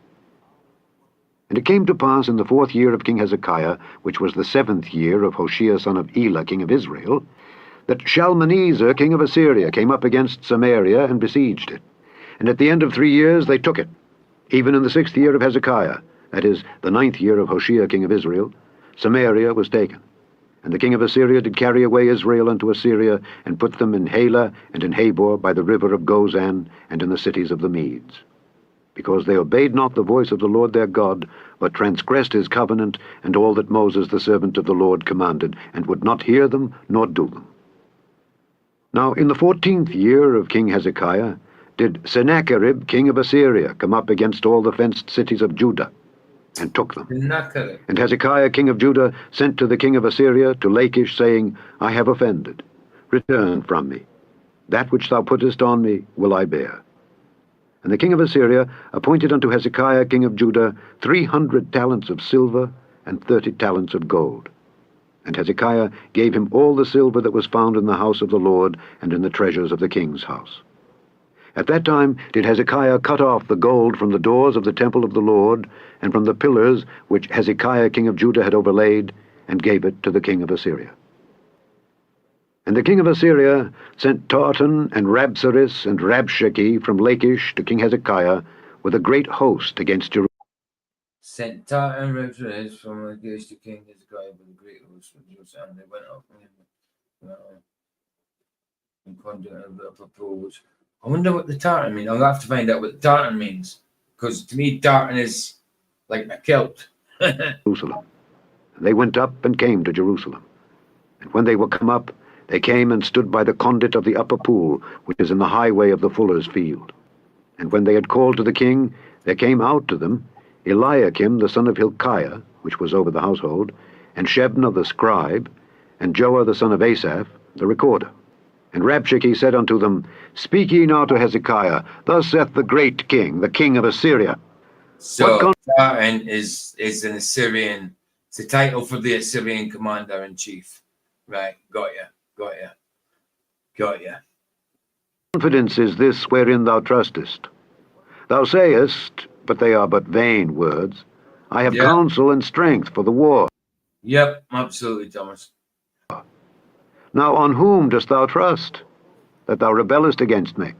Speaker 6: And it came to pass in the 4th year of King Hezekiah, which was the 7th year of Hoshea son of Elah king of Israel, that Shalmaneser king of Assyria came up against Samaria and besieged it. And at the end of 3 years they took it. Even in the 6th year of Hezekiah, that is, the 9th year of Hoshea king of Israel, Samaria was taken. And the king of Assyria did carry away Israel unto Assyria, and put them in Halah and in Habor by the river of Gozan, and in the cities of the Medes. Because they obeyed not the voice of the Lord their God, but transgressed his covenant, and all that Moses the servant of the Lord commanded, and would not hear them, nor do them. Now in the 14th year of King Hezekiah did Sennacherib king of Assyria come up against all the fenced cities of Judah, and took them. And Hezekiah king of Judah sent to the king of Assyria to Lachish, saying, I have offended. Return from me. That which thou puttest on me will I bear. And the king of Assyria appointed unto Hezekiah king of Judah 300 talents of silver and 30 talents of gold. And Hezekiah gave him all the silver that was found in the house of the Lord and in the treasures of the king's house. At that time did Hezekiah cut off the gold from the doors of the temple of the Lord, and from the pillars which Hezekiah king of Judah had overlaid, and gave it to the king of Assyria. And the king of Assyria sent Tartan and Rabsaris and Rabshakeh from Lachish to King Hezekiah with a great host against Jerusalem.
Speaker 5: Sent Tartan and Rabsaris from Lachish to King Hezekiah with a great host from Jerusalem. And they went up and conducted a proposal. I wonder what the tartan means. I'll have to find out what the tartan means. Because to me, tartan is like a kilt.
Speaker 6: Jerusalem. And they went up and came to Jerusalem. And when they were come up, they came and stood by the conduit of the upper pool, which is in the highway of the fuller's field. And when they had called to the king, there came out to them Eliakim the son of Hilkiah, which was over the household, and Shebna the scribe, and Joah the son of Asaph, the recorder. And Rabshakeh said unto them, Speak ye now to Hezekiah, thus saith the great king, the king of Assyria.
Speaker 5: So Tartan is an Assyrian, it's a title for the Assyrian commander-in-chief. Right, got you.
Speaker 6: Confidence is this wherein thou trustest. Thou sayest, but they are but vain words, I have counsel and strength for the war.
Speaker 5: Yep, absolutely, Thomas.
Speaker 6: Now on whom dost thou trust, that thou rebellest against me?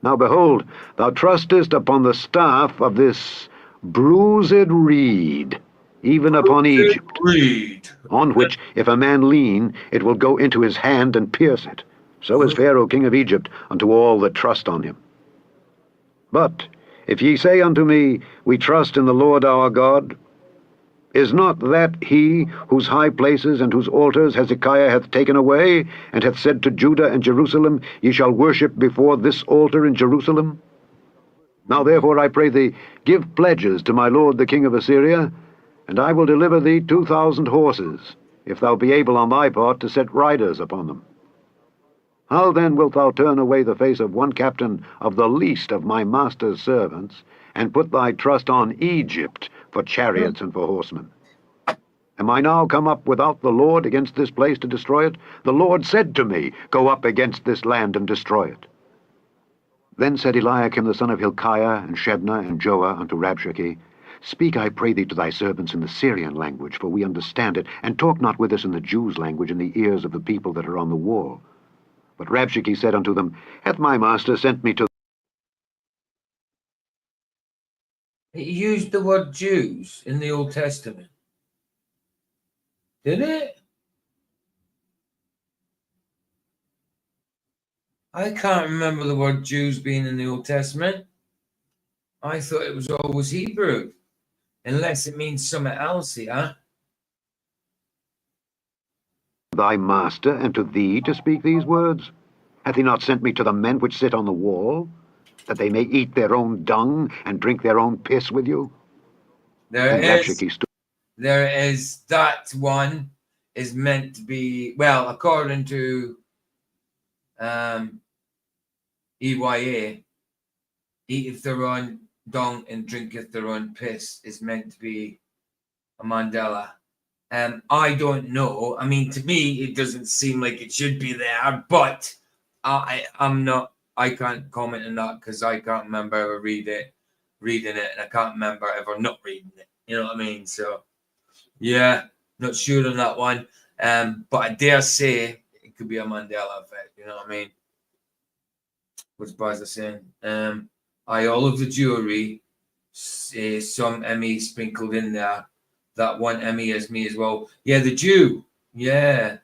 Speaker 6: Now behold, thou trustest upon the staff of this bruised reed, even upon Egypt, on which if a man lean, it will go into his hand and pierce it. So is Pharaoh king of Egypt unto all that trust on him. But if ye say unto me, We trust in the Lord our God, is not that he whose high places and whose altars Hezekiah hath taken away, and hath said to Judah and Jerusalem, Ye shall worship before this altar in Jerusalem? Now therefore I pray thee, give pledges to my lord the king of Assyria, and I will deliver thee 2,000 horses, if thou be able on thy part to set riders upon them. How then wilt thou turn away the face of one captain of the least of my master's servants, and put thy trust on Egypt for chariots and for horsemen? Am I now come up without the Lord against this place to destroy it? The Lord said to me, Go up against this land and destroy it. Then said Eliakim the son of Hilkiah, and Shebna, and Joah unto Rabshakeh, Speak, I pray thee, to thy servants in the Syrian language, for we understand it, and talk not with us in the Jews' language in the ears of the people that are on the wall. But Rabshakeh said unto them, Hath my master sent me to...
Speaker 5: It used the word Jews in the Old Testament. Did it? I can't remember the word Jews being in the Old Testament. I thought it was always Hebrew. Unless it means something else here.
Speaker 6: Thy master and to thee to speak these words? Hath he not sent me to the men which sit on the wall, that they may eat their own dung and drink their own piss with you?
Speaker 5: There is that one is meant to be, well, according to EYA, eateth their own dung and drinketh their own piss is meant to be a Mandela. I don't know. I mean, to me, it doesn't seem like it should be there, but I can't comment on that because I can't remember ever reading it, and I can't remember ever not reading it. You know what I mean? So, yeah, not sure on that one. But I dare say it could be a Mandela effect. You know what I mean? What's Baz saying? All of the jewelry, some Emmy sprinkled in there. That one Emmy is me as well. Yeah, the Jew. Yeah,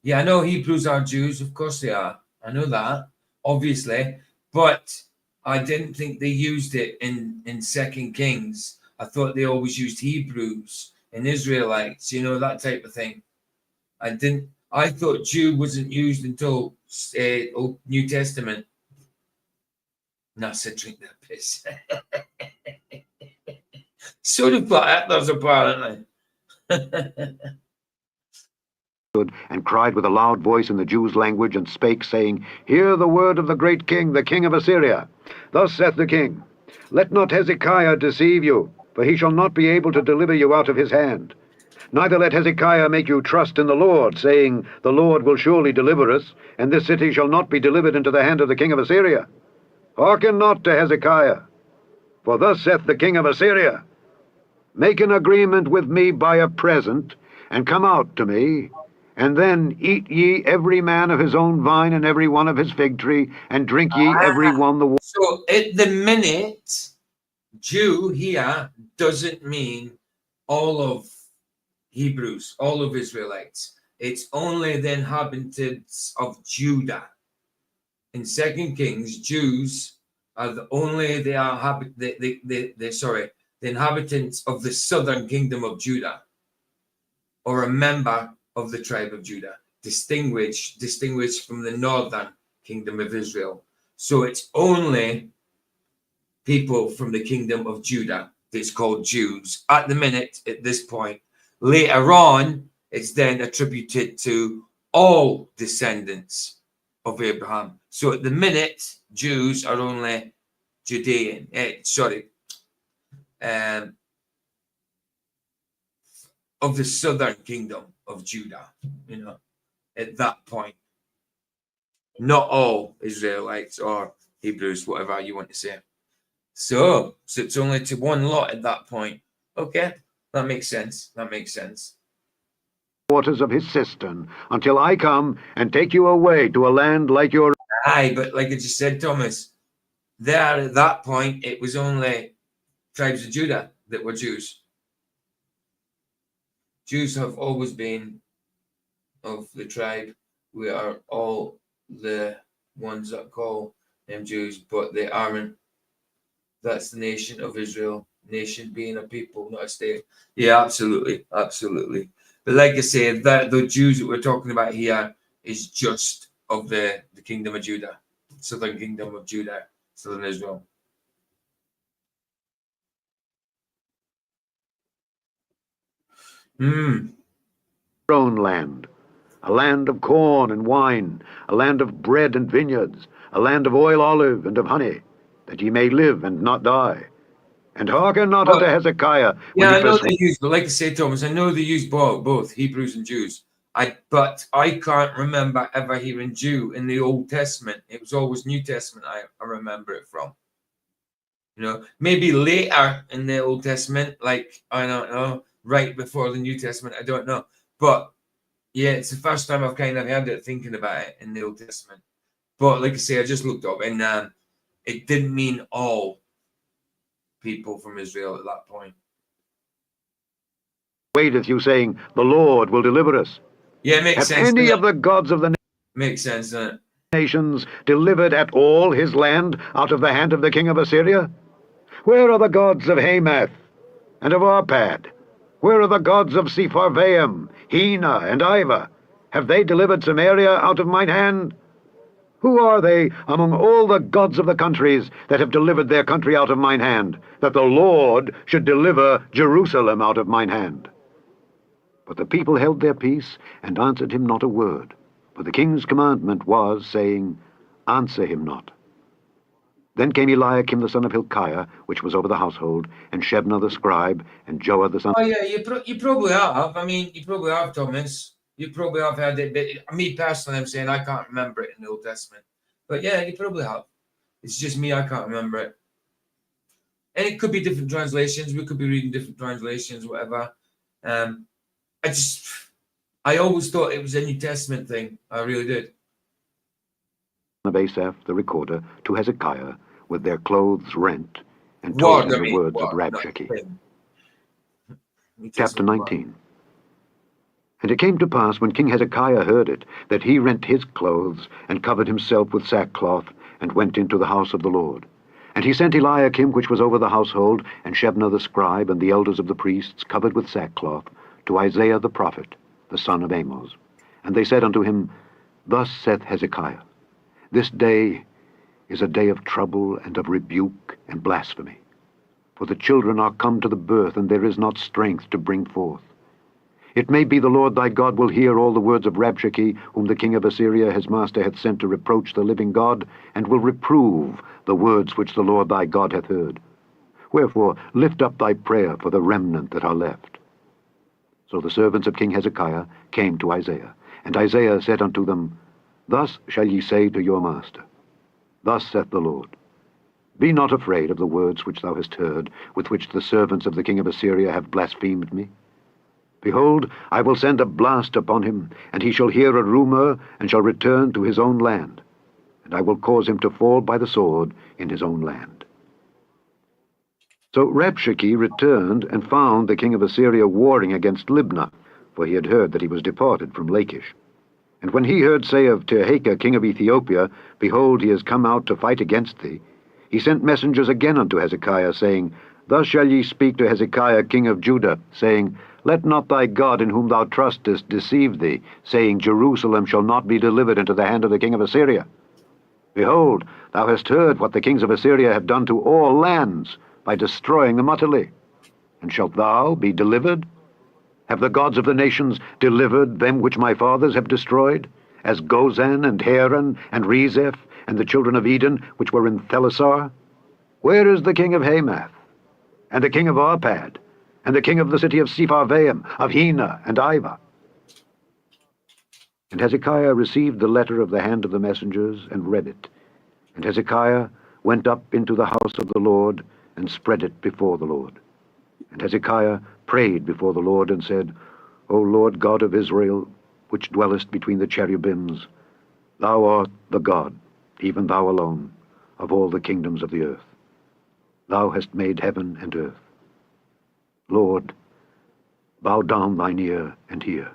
Speaker 5: I know Hebrews are Jews. Of course they are. I know that, obviously. But I didn't think they used it in 2 Kings. I thought they always used Hebrews and Israelites, you know, that type of thing. I thought Jew wasn't used until New Testament. Not said drink that piss. Sort of like those apparently.
Speaker 6: And cried with a loud voice in the Jews' language, and spake, saying, Hear the word of the great king, the king of Assyria. Thus saith the king, Let not Hezekiah deceive you, for he shall not be able to deliver you out of his hand. Neither let Hezekiah make you trust in the Lord, saying, The Lord will surely deliver us, and this city shall not be delivered into the hand of the king of Assyria. Hearken not to Hezekiah, for thus saith the king of Assyria, Make an agreement with me by a present, and come out to me, and then eat ye every man of his own vine and every one of his fig tree, and drink ye every one the water.
Speaker 5: So at the minute, Jew here doesn't mean all of Hebrews, all of Israelites. It's only the inhabitants of Judah. In 2 Kings, Jews are the inhabitants of the southern kingdom of Judah, or a member of the tribe of Judah, distinguished from the northern kingdom of Israel. So it's only people from the kingdom of Judah that's called Jews at the minute, at this point. Later on, it's then attributed to all descendants of Abraham. So at the minute, Jews are only of the southern kingdom of Judah, at that point. Not all Israelites or Hebrews, whatever you want to say. So it's only to one lot at that point. Okay, that makes sense.
Speaker 6: Waters of his cistern, until I come and take you away to a land like your...
Speaker 5: Aye, but like I just said, Thomas, there at that point, it was only tribes of Judah that were Jews. Jews have always been of the tribe. We are all the ones that call them Jews, but they aren't. That's the nation of Israel. Nation being a people, not a state. Yeah, absolutely. But like I said, the Jews that we're talking about here is just of the kingdom of Judah, southern kingdom of Judah, southern Israel.
Speaker 6: own land, a land of corn and wine, a land of bread and vineyards, a land of oil, olive, and of honey, that ye may live and not die. And hearken not unto Hezekiah.
Speaker 5: Yeah, I know they use, but like I say, Thomas, I know they use both Hebrews and Jews. But I can't remember ever hearing Jew in the Old Testament. It was always New Testament I remember it from. Maybe later in the Old Testament, like, I don't know, right before the New Testament, I don't know. But yeah, it's the first time I've kind of heard it, thinking about it in the Old Testament. But like I say, I just looked up, and it didn't mean all people from Israel at that point.
Speaker 6: Waiteth you, saying, The Lord will deliver us.
Speaker 5: Yeah, it makes sense.
Speaker 6: Have any of the gods of the
Speaker 5: makes sense, doesn't it?
Speaker 6: nations delivered at all his land out of the hand of the king of Assyria? Where are the gods of Hamath and of Arpad? Where are the gods of Sepharvaim, Hena, and Iva? Have they delivered Samaria out of mine hand? Who are they among all the gods of the countries that have delivered their country out of mine hand, that the Lord should deliver Jerusalem out of mine hand? But the people held their peace, and answered him not a word. For the king's commandment was, saying, Answer him not. Then came Eliakim the son of Hilkiah, which was over the household, and Shebna the scribe, and Joah the son...
Speaker 5: Oh yeah, you probably have. I mean, you probably have, Thomas. You probably have heard it, but me personally, I'm saying I can't remember it in the Old Testament. But yeah, you probably have. It's just me, I can't remember it. And it could be different translations. We could be reading different translations, whatever. I always thought it was a New Testament thing. I really did.
Speaker 6: Of Asaph, the recorder, to Hezekiah, with their clothes rent, and told him the words of Rabshakeh. Chapter 19. And it came to pass, when King Hezekiah heard it, that he rent his clothes, and covered himself with sackcloth, and went into the house of the Lord. And he sent Eliakim, which was over the household, and Shebna the scribe, and the elders of the priests, covered with sackcloth, to Isaiah the prophet, the son of Amos. And they said unto him, Thus saith Hezekiah, This day is a day of trouble, and of rebuke, and blasphemy. For the children are come to the birth, and there is not strength to bring forth. It may be the Lord thy God will hear all the words of Rabshakeh, whom the king of Assyria his master hath sent to reproach the living God, and will reprove the words which the Lord thy God hath heard. Wherefore lift up thy prayer for the remnant that are left. So the servants of King Hezekiah came to Isaiah, and Isaiah said unto them, Thus shall ye say to your master, Thus saith the Lord, Be not afraid of the words which thou hast heard, with which the servants of the king of Assyria have blasphemed me. Behold, I will send a blast upon him, and he shall hear a rumor, and shall return to his own land. And I will cause him to fall by the sword in his own land. So Rabshakeh returned and found the king of Assyria warring against Libnah, for he had heard that he was departed from Lachish. And when he heard say of Tirhakah king of Ethiopia, Behold, he is come out to fight against thee, he sent messengers again unto Hezekiah, saying, Thus shall ye speak to Hezekiah king of Judah, saying, Let not thy God in whom thou trustest deceive thee, saying, Jerusalem shall not be delivered into the hand of the king of Assyria. Behold, thou hast heard what the kings of Assyria have done to all lands, by destroying them utterly. And shalt thou be delivered? Have the gods of the nations delivered them which my fathers have destroyed, as Gozan and Haran and Rezeph and the children of Eden which were in Thelasar? Where is the king of Hamath, and the king of Arpad, and the king of the city of Sepharvaim, of Hena and Ivah? And Hezekiah received the letter of the hand of the messengers, and read it. And Hezekiah went up into the house of the Lord, and spread it before the Lord. And Hezekiah prayed before the Lord, and said, O Lord God of Israel, which dwellest between the cherubims, thou art the God, even thou alone, of all the kingdoms of the earth. Thou hast made heaven and earth. Lord, bow down thine ear and hear.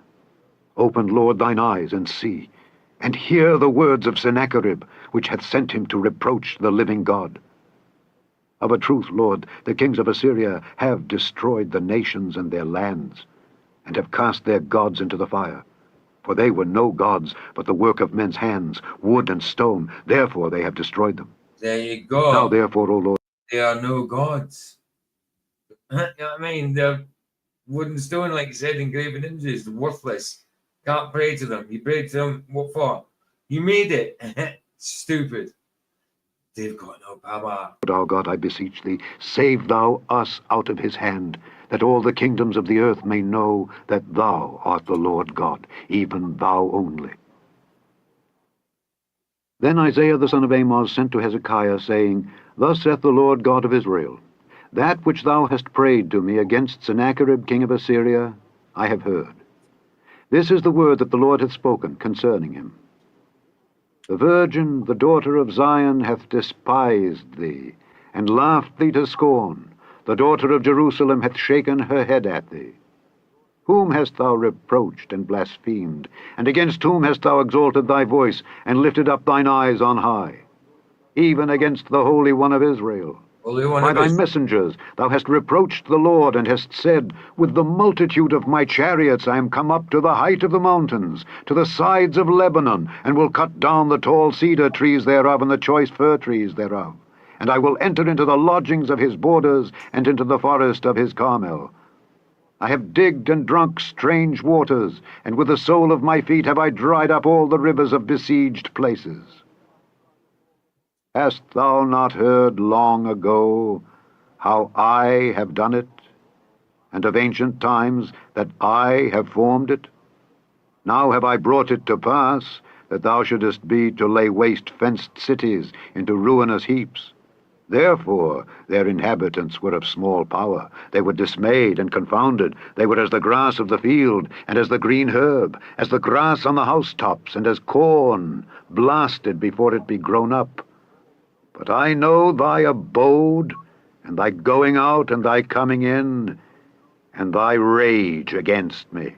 Speaker 6: Open, Lord, thine eyes and see, and hear the words of Sennacherib, which hath sent him to reproach the living God. Of a truth, Lord, the kings of Assyria have destroyed the nations and their lands, and have cast their gods into the fire. For they were no gods, but the work of men's hands, wood and stone. Therefore they have destroyed them.
Speaker 5: There you go.
Speaker 6: Now therefore, O Lord,
Speaker 5: They are no gods. You know what I mean? They're wood and stone, like you said, engraven images, they're worthless. Can't pray to them. You pray to them, what for? You made it. Stupid. They've got no power.
Speaker 6: our God, I beseech thee, save thou us out of his hand, that all the kingdoms of the earth may know that thou art the Lord God, even thou only. Then Isaiah the son of Amoz sent to Hezekiah, saying, Thus saith the Lord God of Israel, That which thou hast prayed to me against Sennacherib king of Assyria, I have heard. This is the word that the Lord hath spoken concerning him. The virgin, the daughter of Zion, hath despised thee, and laughed thee to scorn. The daughter of Jerusalem hath shaken her head at thee. Whom hast thou reproached and blasphemed? And against whom hast thou exalted thy voice, and lifted up thine eyes on high? Even against the Holy One of Israel. By thy messengers thou hast reproached the Lord, and hast said, With the multitude of my chariots I am come up to the height of the mountains, to the sides of Lebanon, and will cut down the tall cedar trees thereof, and the choice fir trees thereof. And I will enter into the lodgings of his borders, and into the forest of his Carmel. I have digged and drunk strange waters, and with the sole of my feet have I dried up all the rivers of besieged places. Hast thou not heard long ago how I have done it, and of ancient times that I have formed it? Now have I brought it to pass, that thou shouldest be to lay waste fenced cities into ruinous heaps. Therefore their inhabitants were of small power. They were dismayed and confounded. They were as the grass of the field, and as the green herb, as the grass on the housetops, and as corn blasted before it be grown up. But I know thy abode, and thy going out, and thy coming in, and thy rage against me.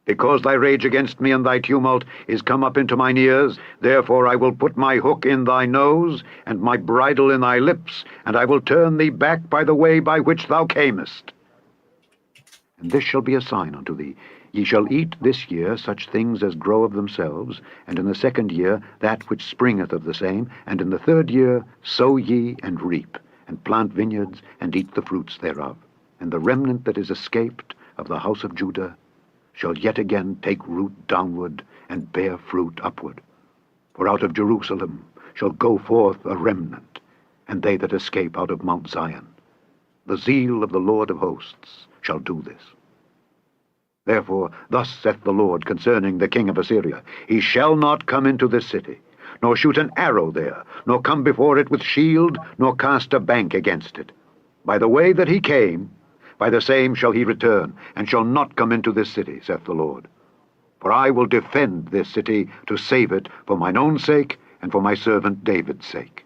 Speaker 6: Because thy rage against me and thy tumult is come up into mine ears, therefore I will put my hook in thy nose, and my bridle in thy lips, and I will turn thee back by the way by which thou camest. And this shall be a sign unto thee. Ye shall eat this year such things as grow of themselves, and in the second year that which springeth of the same, and in the third year sow ye and reap, and plant vineyards, and eat the fruits thereof. And the remnant that is escaped of the house of Judah shall yet again take root downward, and bear fruit upward. For out of Jerusalem shall go forth a remnant, and they that escape out of Mount Zion. The zeal of the Lord of hosts shall do this. Therefore, thus saith the Lord concerning the king of Assyria, He shall not come into this city, nor shoot an arrow there, nor come before it with shield, nor cast a bank against it. By the way that he came, by the same shall he return, and shall not come into this city, saith the Lord. For I will defend this city to save it for mine own sake, and for my servant David's sake.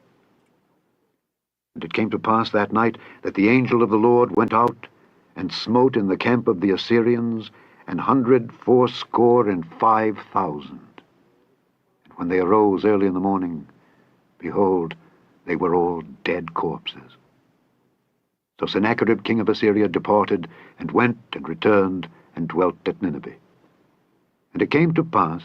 Speaker 6: And it came to pass that night that the angel of the Lord went out, and smote in the camp of the Assyrians 185,000. And when they arose early in the morning, behold, they were all dead corpses. So Sennacherib king of Assyria departed, and went and returned, and dwelt at Nineveh. And it came to pass,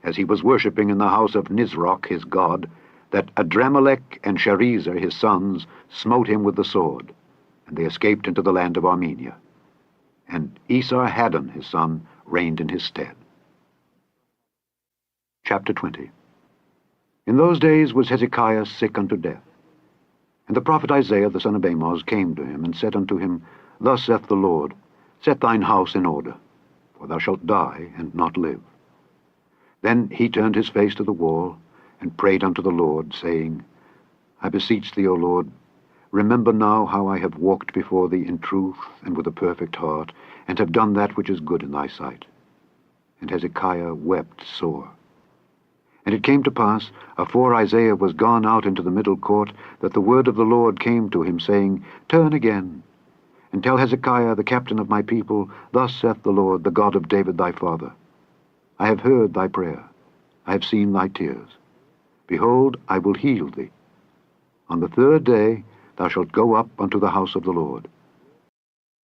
Speaker 6: as he was worshipping in the house of Nisroch his god, that Adramelech and Sharezer his sons smote him with the sword, and they escaped into the land of Armenia. And Esarhaddon his son reigned in his stead. Chapter 20. In those days was Hezekiah sick unto death. And the prophet Isaiah the son of Amoz came to him, and said unto him, Thus saith the Lord, Set thine house in order, for thou shalt die, and not live. Then he turned his face to the wall, and prayed unto the Lord, saying, I beseech thee, O Lord, remember now how I have walked before thee in truth and with a perfect heart, and have done that which is good in thy sight. And Hezekiah wept sore. And it came to pass, afore Isaiah was gone out into the middle court, that the word of the Lord came to him, saying, Turn again, and tell Hezekiah the captain of my people, Thus saith the Lord, the God of David thy father, I have heard thy prayer, I have seen thy tears. Behold, I will heal thee. On the third day thou shalt go up unto the house of the Lord.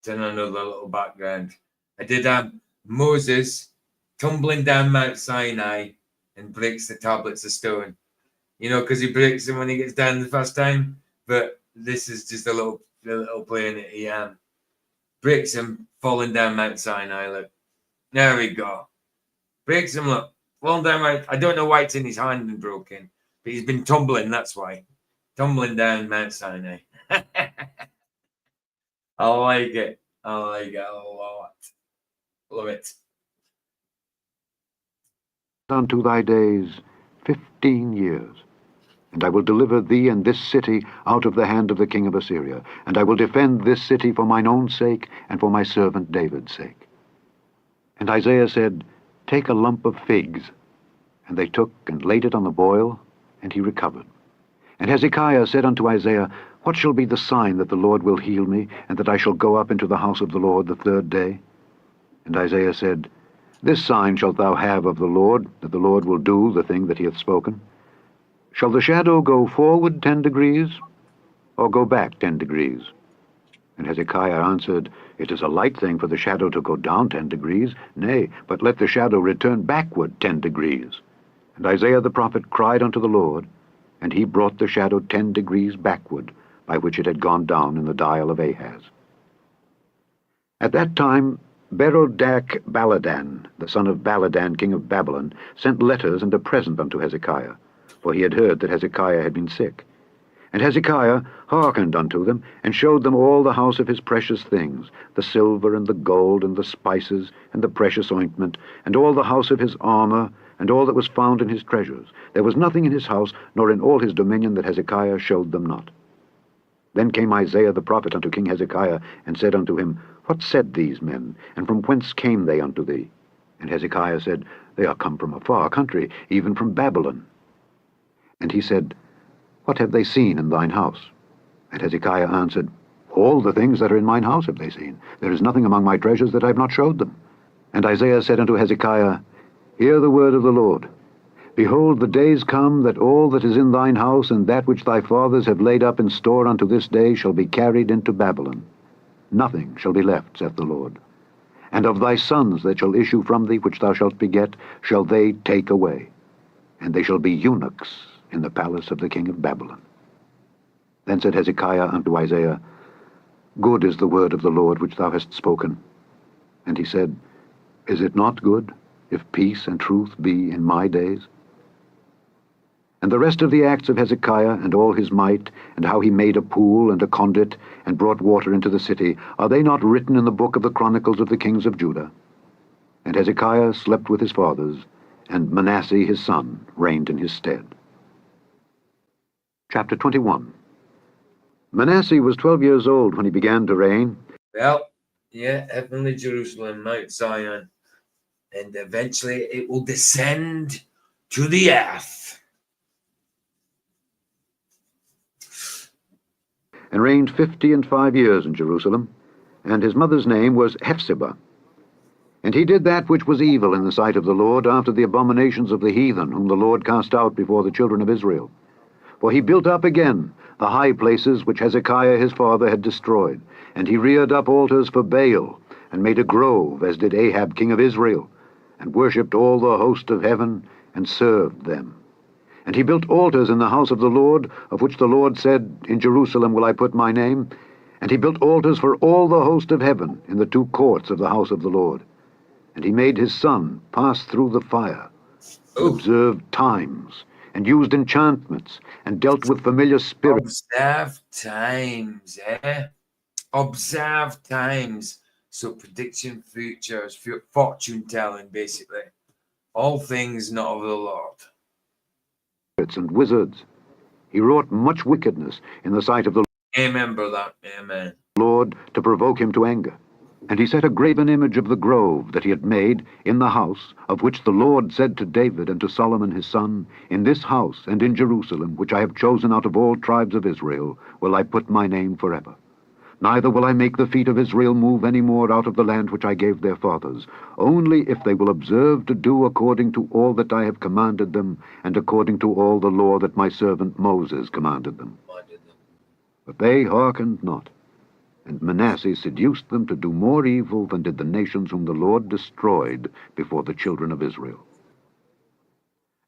Speaker 5: Then another little background. I did have Moses tumbling down Mount Sinai and breaks the tablets of stone. You know, because he breaks them when he gets down the first time. But this is just a little play in it. He breaks them falling down Mount Sinai. Look, there we go. Breaks them, look, falling down Mount. I don't know why it's in his hand and broken, but he's been tumbling. That's why, tumbling down Mount Sinai. I like it. I like it a lot. Love it.
Speaker 6: Unto thy days 15 years. And I will deliver thee and this city out of the hand of the king of Assyria. And I will defend this city for mine own sake, and for my servant David's sake. And Isaiah said, Take a lump of figs. And they took and laid it on the boil, and he recovered. And Hezekiah said unto Isaiah, What shall be the sign that the Lord will heal me, and that I shall go up into the house of the Lord the third day? And Isaiah said, This sign shalt thou have of the Lord, that the Lord will do the thing that he hath spoken. Shall the shadow go forward 10 degrees, or go back 10 degrees? And Hezekiah answered, It is a light thing for the shadow to go down 10 degrees. Nay, but let the shadow return backward 10 degrees. And Isaiah the prophet cried unto the Lord, and he brought the shadow 10 degrees backward, by which it had gone down in the dial of Ahaz. At that time Berodach Baladan, the son of Baladan king of Babylon, sent letters and a present unto Hezekiah, for he had heard that Hezekiah had been sick. And Hezekiah hearkened unto them, and showed them all the house of his precious things, the silver and the gold and the spices and the precious ointment, and all the house of his armor, and all that was found in his treasures. There was nothing in his house, nor in all his dominion, that Hezekiah showed them not. Then came Isaiah the prophet unto King Hezekiah, and said unto him, What said these men, and from whence came they unto thee? And Hezekiah said, They are come from a far country, even from Babylon. And he said, What have they seen in thine house? And Hezekiah answered, All the things that are in mine house have they seen. There is nothing among my treasures that I have not showed them. And Isaiah said unto Hezekiah, Hear the word of the Lord. Behold, the days come that all that is in thine house, and that which thy fathers have laid up in store unto this day, shall be carried into Babylon. Nothing shall be left, saith the Lord. And of thy sons that shall issue from thee, which thou shalt beget, shall they take away. And they shall be eunuchs in the palace of the king of Babylon. Then said Hezekiah unto Isaiah, Good is the word of the Lord which thou hast spoken. And he said, Is it not good, if peace and truth be in my days? And the rest of the acts of Hezekiah, and all his might, and how he made a pool and a conduit, and brought water into the city, are they not written in the book of the chronicles of the kings of Judah? And Hezekiah slept with his fathers, and Manasseh his son reigned in his stead. Chapter 21. Manasseh was 12 years old when he began to reign.
Speaker 5: Well, yeah, heavenly Jerusalem, Mount Zion, and eventually it will descend to the earth.
Speaker 6: And reigned 55 years in Jerusalem, and his mother's name was Hephzibah. And he did that which was evil in the sight of the Lord, after the abominations of the heathen, whom the Lord cast out before the children of Israel. For he built up again the high places which Hezekiah his father had destroyed, and he reared up altars for Baal, and made a grove, as did Ahab king of Israel, and worshipped all the host of heaven, and served them. And he built altars in the house of the Lord, of which the Lord said, In Jerusalem will I put my name. And he built altars for all the host of heaven in the two courts of the house of the Lord. And he made his son pass through the fire, and observed times, and used enchantments, and dealt with familiar spirits.
Speaker 5: Observe times, Observe times. So prediction futures, fortune telling, basically. All things not of the Lord.
Speaker 6: And wizards. He wrought much wickedness in the sight of the
Speaker 5: Amen, brother. Amen.
Speaker 6: Lord, to provoke him to anger. And he set a graven image of the grove that he had made in the house, of which the Lord said to David and to Solomon his son, In this house and in Jerusalem, which I have chosen out of all tribes of Israel, will I put my name forever. Neither will I make the feet of Israel move any more out of the land which I gave their fathers, only if they will observe to do according to all that I have commanded them, and according to all the law that my servant Moses commanded them. But they hearkened not. And Manasseh seduced them to do more evil than did the nations whom the Lord destroyed before the children of Israel.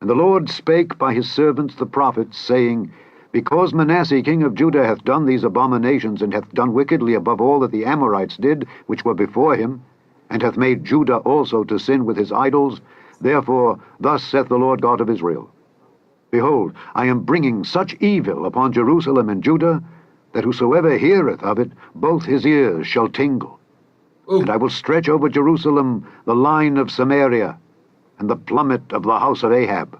Speaker 6: And the Lord spake by his servants the prophets, saying, Because Manasseh king of Judah hath done these abominations, and hath done wickedly above all that the Amorites did, which were before him, and hath made Judah also to sin with his idols, therefore thus saith the Lord God of Israel, Behold, I am bringing such evil upon Jerusalem and Judah, that whosoever heareth of it, both his ears shall tingle. And I will stretch over Jerusalem the line of Samaria, and the plummet of the house of Ahab.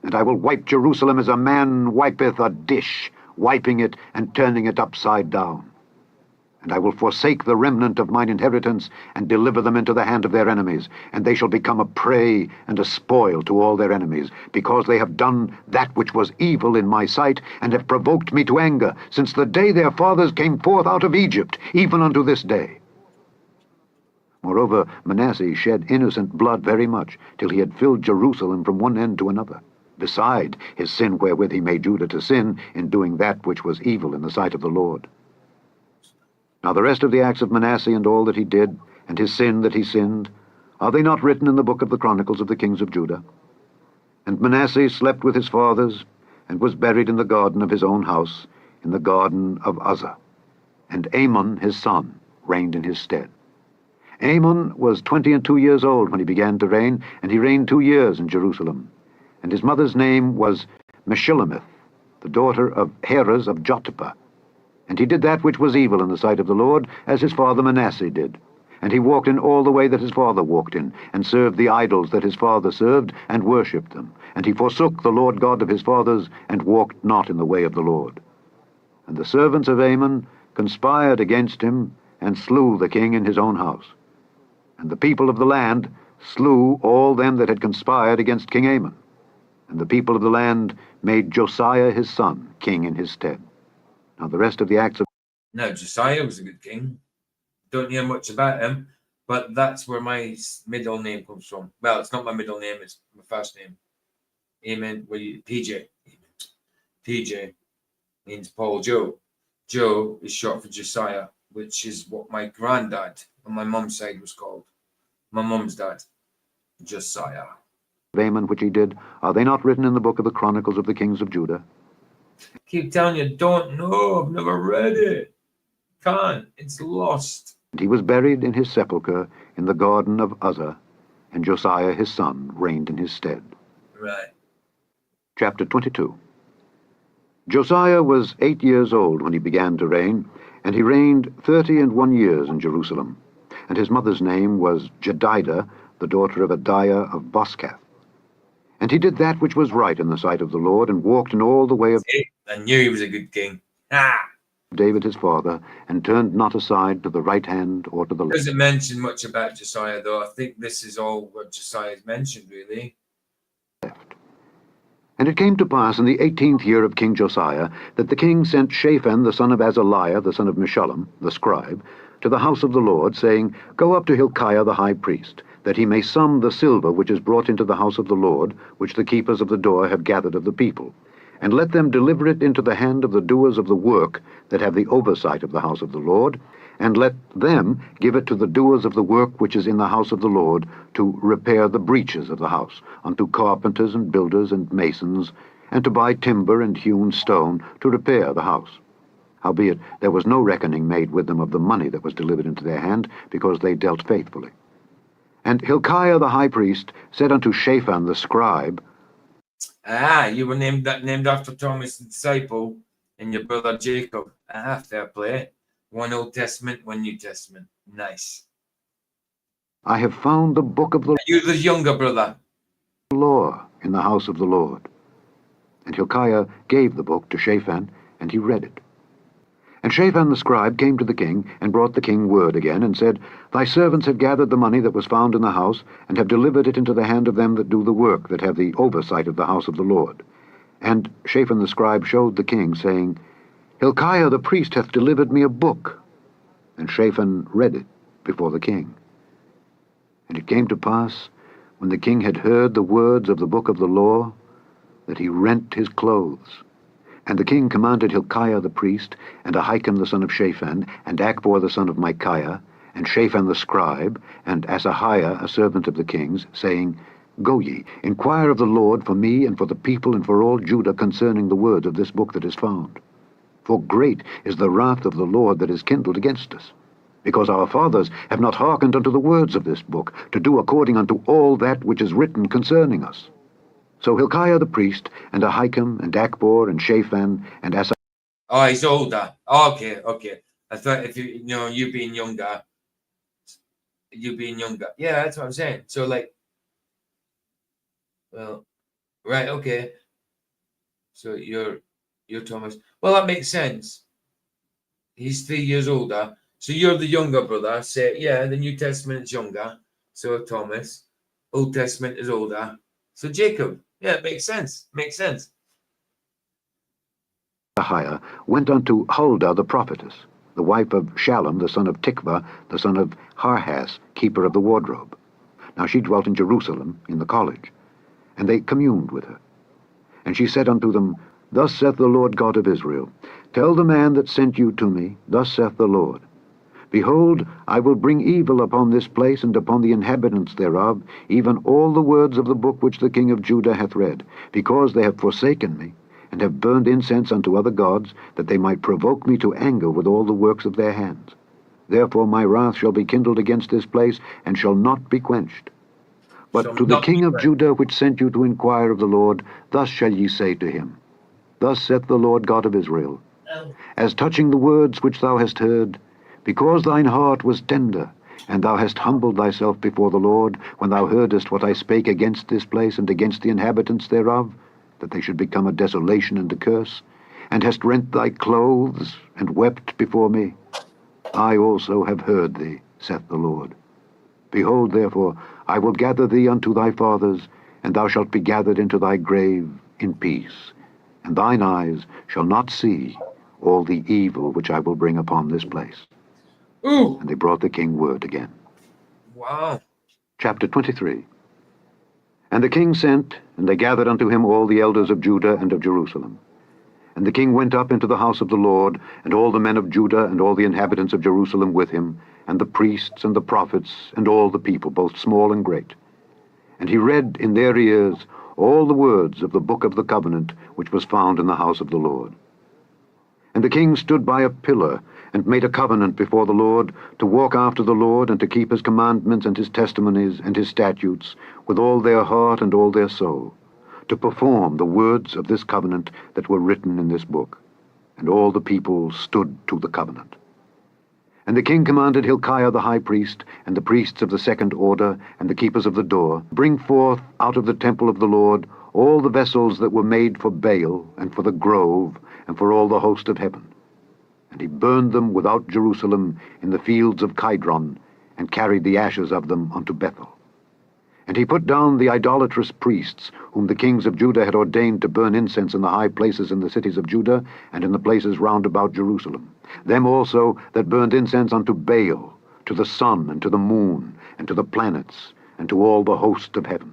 Speaker 6: And I will wipe Jerusalem as a man wipeth a dish, wiping it and turning it upside down. And I will forsake the remnant of mine inheritance, and deliver them into the hand of their enemies, and they shall become a prey and a spoil to all their enemies, because they have done that which was evil in my sight, and have provoked me to anger, since the day their fathers came forth out of Egypt, even unto this day. Moreover, Manasseh shed innocent blood very much, till he had filled Jerusalem from one end to another, beside his sin wherewith he made Judah to sin, in doing that which was evil in the sight of the Lord. Now the rest of the acts of Manasseh, and all that he did, and his sin that he sinned, are they not written in the book of the Chronicles of the kings of Judah? And Manasseh slept with his fathers, and was buried in the garden of his own house, in the garden of Uzzah. And Amon his son reigned in his stead. Amon was 22 years old when he began to reign, and he reigned 2 years in Jerusalem. And his mother's name was Meshillemith, the daughter of Heres of Jotapah. And he did that which was evil in the sight of the Lord, as his father Manasseh did. And he walked in all the way that his father walked in, and served the idols that his father served, and worshipped them. And he forsook the Lord God of his fathers, and walked not in the way of the Lord. And the servants of Amon conspired against him, and slew the king in his own house. And the people of the land slew all them that had conspired against King Amon. And the people of the land made Josiah his son king in his stead. Now the rest of the acts of...
Speaker 5: Now, Josiah was a good king. Don't hear much about him, but that's where my middle name comes from. Well, it's not my middle name, it's my first name. Amen. Well, PJ. PJ means Paul Joe. Joe is short for Josiah, which is what my granddad on my mum's side was called. My mum's dad, Josiah.
Speaker 6: Amon which he did, are they not written in the book of the Chronicles of the kings of Judah?
Speaker 5: I keep telling you, don't know. I've never read it. Can't. It's lost.
Speaker 6: And he was buried in his sepulchre in the garden of Uzzah, and Josiah his son reigned in his stead.
Speaker 5: Right.
Speaker 6: Chapter 22. Josiah was 8 years old when he began to reign, and he reigned 31 years in Jerusalem. And his mother's name was Jedidah, the daughter of Adiah of Boskath. And he did that which was right in the sight of the Lord, and walked in all the way of
Speaker 5: I knew he was a good king. Ah!
Speaker 6: David his father, and turned not aside to the right hand or to the left.
Speaker 5: Doesn't mention much about Josiah, though. I think this is all what Josiah has mentioned, really.
Speaker 6: And it came to pass in the 18th year of King Josiah, that the king sent Shaphan the son of Azaliah, the son of Meshullam, the scribe, to the house of the Lord, saying, Go up to Hilkiah the high priest, that he may sum the silver which is brought into the house of the Lord, which the keepers of the door have gathered of the people, and let them deliver it into the hand of the doers of the work that have the oversight of the house of the Lord, and let them give it to the doers of the work which is in the house of the Lord, to repair the breaches of the house, unto carpenters and builders and masons, and to buy timber and hewn stone, to repair the house. Howbeit there was no reckoning made with them of the money that was delivered into their hand, because they dealt faithfully. And Hilkiah the high priest said unto Shaphan the scribe,
Speaker 5: Ah, you were named after Thomas the disciple and your brother Jacob. Ah, fair play. One Old Testament, one New Testament. Nice.
Speaker 6: I have found the book of the
Speaker 5: You the younger brother.
Speaker 6: law in the house of the Lord. And Hilkiah gave the book to Shaphan, and he read it. And Shaphan the scribe came to the king, and brought the king word again, and said, Thy servants have gathered the money that was found in the house, and have delivered it into the hand of them that do the work, that have the oversight of the house of the Lord. And Shaphan the scribe showed the king, saying, Hilkiah the priest hath delivered me a book. And Shaphan read it before the king. And it came to pass, when the king had heard the words of the book of the law, that he rent his clothes. And the king commanded Hilkiah the priest, and Ahikam the son of Shaphan, and Achbor the son of Micaiah, and Shaphan the scribe, and Asahiah a servant of the king's, saying, Go ye, inquire of the Lord for me and for the people and for all Judah concerning the words of this book that is found. For great is the wrath of the Lord that is kindled against us, because our fathers have not hearkened unto the words of this book, to do according unto all that which is written concerning us. So Hilkiah the priest, and Ahikam, and Achbor, and Shaphan, and Asahiah.
Speaker 5: Oh, he's older. Okay. I thought if you being younger. Yeah, that's what I'm saying. So well, right, okay. So you're Thomas. Well, that makes sense. He's 3 years older. So you're the younger brother. Say, yeah, the New Testament is younger. So Thomas. Old Testament is older. So Jacob. Yeah, it makes sense.
Speaker 6: Ahiah went unto Huldah the prophetess, the wife of Shallum the son of Tikvah, the son of Harhas, keeper of the wardrobe. Now she dwelt in Jerusalem, in the college, and they communed with her. And she said unto them, Thus saith the Lord God of Israel, Tell the man that sent you to me, Thus saith the Lord, Behold, I will bring evil upon this place and upon the inhabitants thereof, even all the words of the book which the king of Judah hath read, because they have forsaken me, and have burned incense unto other gods, that they might provoke me to anger with all the works of their hands. Therefore my wrath shall be kindled against this place, and shall not be quenched. But to the king of Judah which sent you to inquire of the Lord, thus shall ye say to him, Thus saith the Lord God of Israel, As touching the words which thou hast heard, because thine heart was tender, and thou hast humbled thyself before the Lord, when thou heardest what I spake against this place and against the inhabitants thereof, that they should become a desolation and a curse, and hast rent thy clothes, and wept before me, I also have heard thee, saith the Lord. Behold, therefore, I will gather thee unto thy fathers, and thou shalt be gathered into thy grave in peace, and thine eyes shall not see all the evil which I will bring upon this place.
Speaker 5: Ooh.
Speaker 6: And they brought the king word again.
Speaker 5: Wow.
Speaker 6: Chapter 23. And the king sent, and they gathered unto him all the elders of Judah and of Jerusalem. And the king went up into the house of the Lord, and all the men of Judah and all the inhabitants of Jerusalem with him, and the priests and the prophets, and all the people, both small and great. And he read in their ears all the words of the book of the covenant, which was found in the house of the Lord. And the king stood by a pillar, and made a covenant before the Lord, to walk after the Lord, and to keep his commandments and his testimonies and his statutes, with all their heart and all their soul, to perform the words of this covenant that were written in this book. And all the people stood to the covenant. And the king commanded Hilkiah the high priest, and the priests of the second order, and the keepers of the door, bring forth out of the temple of the Lord all the vessels that were made for Baal, and for the grove, and for all the host of heaven. And he burned them without Jerusalem in the fields of Kidron, and carried the ashes of them unto Bethel. And he put down the idolatrous priests, whom the kings of Judah had ordained to burn incense in the high places in the cities of Judah, and in the places round about Jerusalem. Them also that burned incense unto Baal, to the sun, and to the moon, and to the planets, and to all the host of heaven.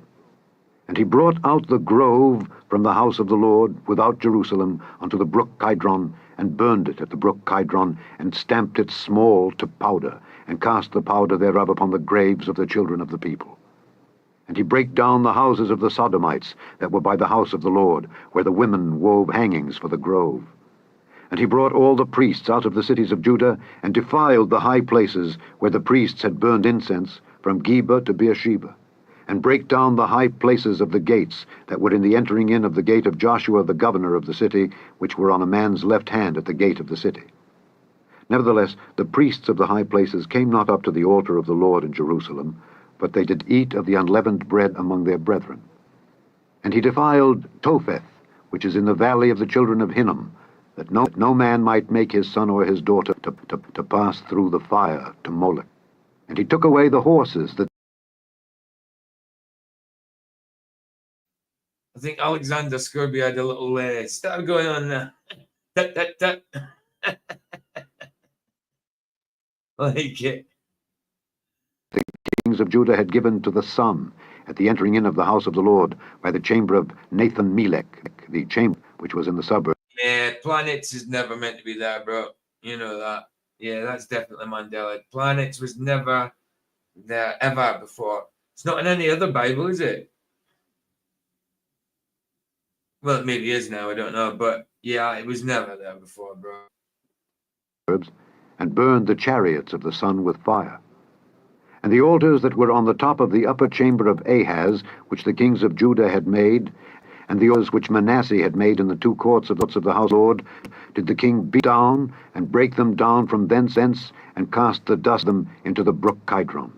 Speaker 6: And he brought out the grove from the house of the Lord without Jerusalem unto the brook Kidron, and burned it at the brook Kidron, and stamped it small to powder, and cast the powder thereof upon the graves of the children of the people. And he brake down the houses of the Sodomites that were by the house of the Lord, where the women wove hangings for the grove. And he brought all the priests out of the cities of Judah, and defiled the high places where the priests had burned incense, from Geba to Beersheba, and brake down the high places of the gates that were in the entering in of the gate of Joshua the governor of the city, which were on a man's left hand at the gate of the city. Nevertheless, the priests of the high places came not up to the altar of the Lord in Jerusalem, but they did eat of the unleavened bread among their brethren. And he defiled Topheth, which is in the valley of the children of Hinnom, that no man might make his son or his daughter to pass through the fire to Moloch. And he took away the horses that...
Speaker 5: I think Alexander Scourby had a little start going on there. Tut. Like it.
Speaker 6: The kings of Judah had given to the sun at the entering in of the house of the Lord by the chamber of Nathan Melech, the chamber which was in the suburb.
Speaker 5: Yeah, planets is never meant to be there, bro. You know that. Yeah, that's definitely Mandela. Planets was never there ever before. It's not in any other Bible, is it? Well, it maybe is now, I don't know. But yeah, it was never there before, bro.
Speaker 6: And burned the chariots of the sun with fire. And the altars that were on the top of the upper chamber of Ahaz, which the kings of Judah had made, and the altars which Manasseh had made in the two courts of the house of the Lord, did the king beat down, and break them down from thence, and cast the dust of them into the brook Kidron.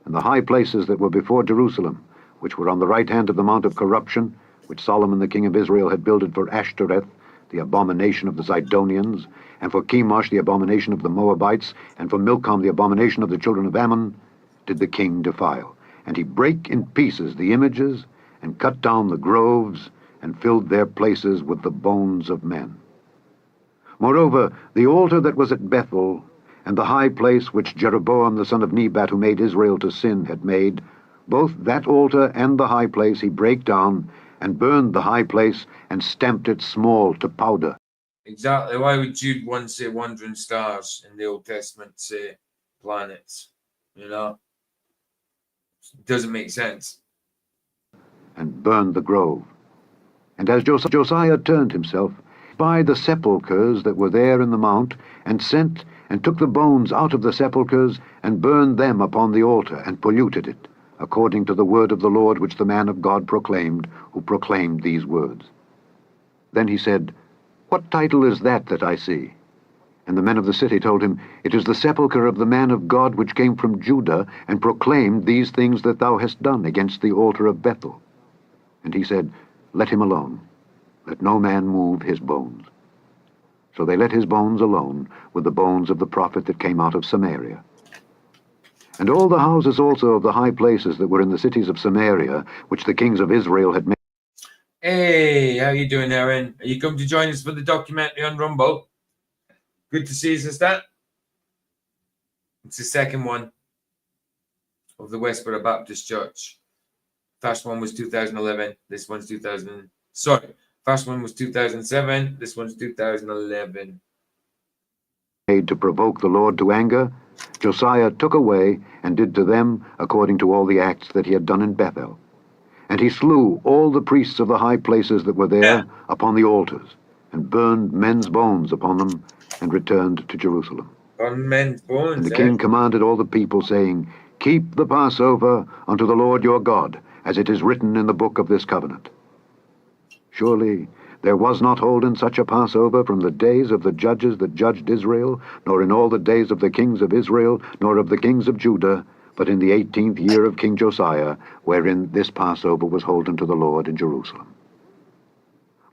Speaker 6: And the high places that were before Jerusalem, which were on the right hand of the mount of corruption, which Solomon the king of Israel had builded for Ashtoreth, the abomination of the Zidonians, and for Chemosh, the abomination of the Moabites, and for Milcom, the abomination of the children of Ammon, did the king defile. And he brake in pieces the images, and cut down the groves, and filled their places with the bones of men. Moreover, the altar that was at Bethel, and the high place which Jeroboam the son of Nebat, who made Israel to sin, had made, both that altar and the high place he brake down, and burned the high place, and stamped it small to powder.
Speaker 5: Exactly. Why would Jude 1 say wandering stars and the Old Testament say planets? You know? It doesn't make sense.
Speaker 6: And burned the grove. And as Josiah turned himself, by the sepulchres that were there in the mount, and sent and took the bones out of the sepulchres, and burned them upon the altar, and polluted it, according to the word of the Lord which the man of God proclaimed, who proclaimed these words. Then he said, What title is that I see? And the men of the city told him, It is the sepulchre of the man of God which came from Judah, and proclaimed these things that thou hast done against the altar of Bethel. And he said, Let him alone. Let no man move his bones. So they let his bones alone, with the bones of the prophet that came out of Samaria. And all the houses also of the high places that were in the cities of Samaria, which the kings of Israel had made.
Speaker 5: Hey, how you doing, Aaron? Are you come to join us for the documentary on Rumble? Good to see you, sister. It's the second one of the Westboro Baptist Church. First one was 2011. This one's 2000. Sorry, first one was 2007. This one's 2011.
Speaker 6: Made to provoke the Lord to anger, Josiah took away and did to them according to all the acts that he had done in Bethel. And he slew all the priests of the high places that were there upon the altars, and burned men's bones upon them, and returned to Jerusalem.
Speaker 5: On men's bones,
Speaker 6: And the king commanded all the people, saying, Keep the Passover unto the Lord your God, as it is written in the book of this covenant. Surely There was not holden such a Passover from the days of the judges that judged Israel, nor in all the days of the kings of Israel, nor of the kings of Judah, but in the 18th year of King Josiah, wherein this Passover was holden to the Lord in Jerusalem.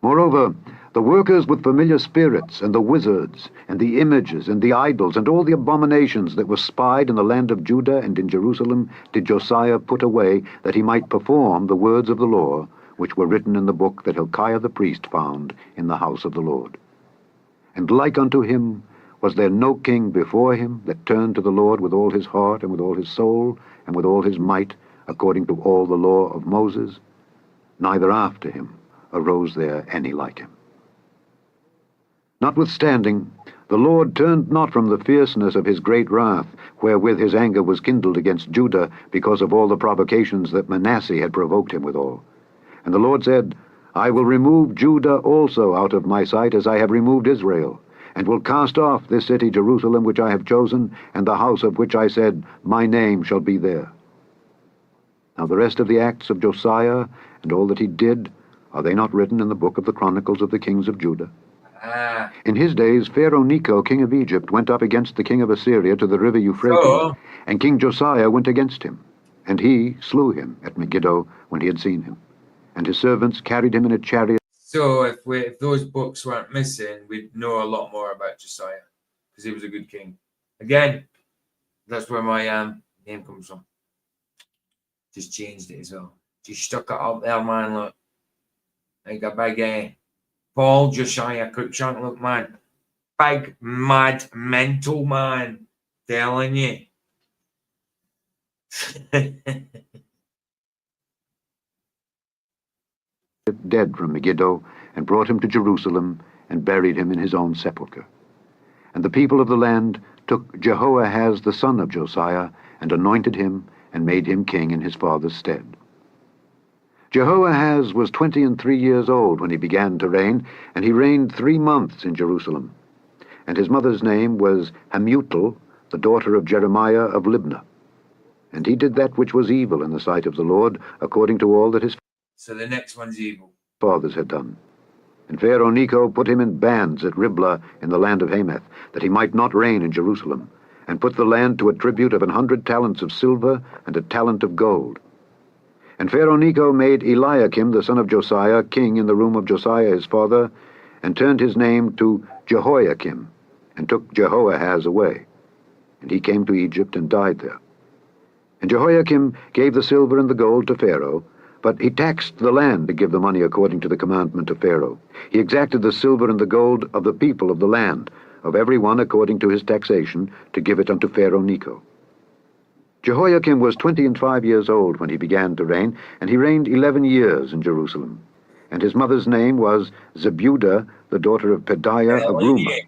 Speaker 6: Moreover, the workers with familiar spirits, and the wizards, and the images, and the idols, and all the abominations that were spied in the land of Judah and in Jerusalem, did Josiah put away, that he might perform the words of the law, which were written in the book that Hilkiah the priest found in the house of the Lord. And like unto him was there no king before him that turned to the Lord with all his heart, and with all his soul, and with all his might, according to all the law of Moses, neither after him arose there any like him. Notwithstanding, the Lord turned not from the fierceness of his great wrath, wherewith his anger was kindled against Judah, because of all the provocations that Manasseh had provoked him withal. And the Lord said, I will remove Judah also out of my sight, as I have removed Israel, and will cast off this city Jerusalem which I have chosen, and the house of which I said, My name shall be there. Now the rest of the acts of Josiah, and all that he did, are they not written in the book of the Chronicles of the kings of Judah? In his days Pharaoh Necho, king of Egypt, went up against the king of Assyria to the river Euphrates, and King Josiah went against him, and he slew him at Megiddo when he had seen him. And his servants carried him in a chariot.
Speaker 5: So if those books weren't missing, we'd know a lot more about Josiah, because he was a good king. Again, that's where my name comes from. Just changed it as well. Just stuck it up there, man. Look, like a big Paul Josiah Cruikshank. Look, man, big mad mental man. Telling you.
Speaker 6: Dead from Megiddo, and brought him to Jerusalem, and buried him in his own sepulchre. And the people of the land took Jehoahaz the son of Josiah, and anointed him, and made him king in his father's stead. Jehoahaz was 23 years old when he began to reign, and he reigned 3 months in Jerusalem. And his mother's name was Hamutal, the daughter of Jeremiah of Libnah. And he did that which was evil in the sight of the Lord, according to all that his
Speaker 5: So the next one's evil.
Speaker 6: fathers had done. And Pharaoh Necho put him in bands at Riblah in the land of Hamath, that he might not reign in Jerusalem, and put the land to a tribute of 100 talents of silver and a talent of gold. And Pharaoh Necho made Eliakim the son of Josiah king in the room of Josiah his father, and turned his name to Jehoiakim, and took Jehoahaz away. And he came to Egypt and died there. And Jehoiakim gave the silver and the gold to Pharaoh, but he taxed the land to give the money according to the commandment of Pharaoh. He exacted the silver and the gold of the people of the land, of every one according to his taxation, to give it unto Pharaoh Necho. Jehoiakim was 25 years old when he began to reign, and he reigned 11 years in Jerusalem. And his mother's name was Zebudah, the daughter of Pedaiah of Rumah.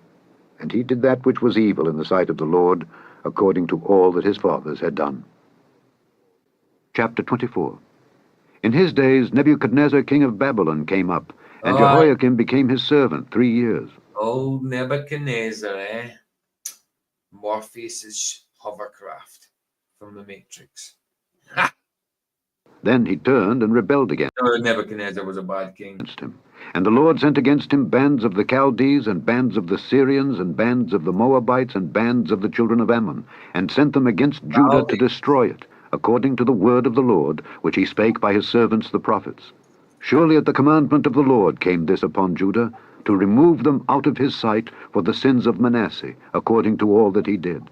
Speaker 6: And he did that which was evil in the sight of the Lord, according to all that his fathers had done. Chapter 24. In his days Nebuchadnezzar king of Babylon came up, and Jehoiakim became his servant 3 years.
Speaker 5: Old Nebuchadnezzar, Morpheus's hovercraft from the Matrix. Ha!
Speaker 6: Then he turned and rebelled against
Speaker 5: No, Nebuchadnezzar was a bad king.
Speaker 6: him. And the Lord sent against him bands of the Chaldees, and bands of the Syrians, and bands of the Moabites, and bands of the children of Ammon, and sent them against Judah to destroy it, according to the word of the Lord, which he spake by his servants the prophets. Surely at the commandment of the Lord came this upon Judah, to remove them out of his sight for the sins of Manasseh, according to all that he did,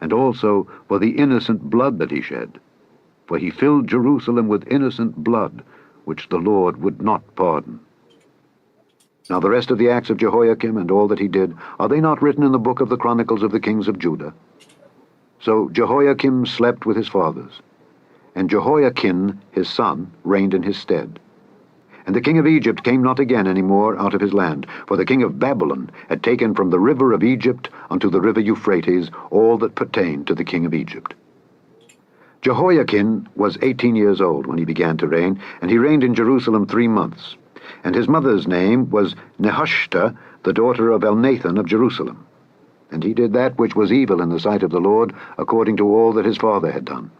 Speaker 6: and also for the innocent blood that he shed. For he filled Jerusalem with innocent blood, which the Lord would not pardon. Now the rest of the acts of Jehoiakim and all that he did, are they not written in the book of the Chronicles of the kings of Judah? So Jehoiakim slept with his fathers, and Jehoiachin his son reigned in his stead. And the king of Egypt came not again any more out of his land, for the king of Babylon had taken from the river of Egypt unto the river Euphrates all that pertained to the king of Egypt. Jehoiachin was 18 years old when he began to reign, and he reigned in Jerusalem 3 months. And his mother's name was Nehushta, the daughter of Elnathan of Jerusalem. And he did that which was evil in the sight of the Lord, according to all that his father had done.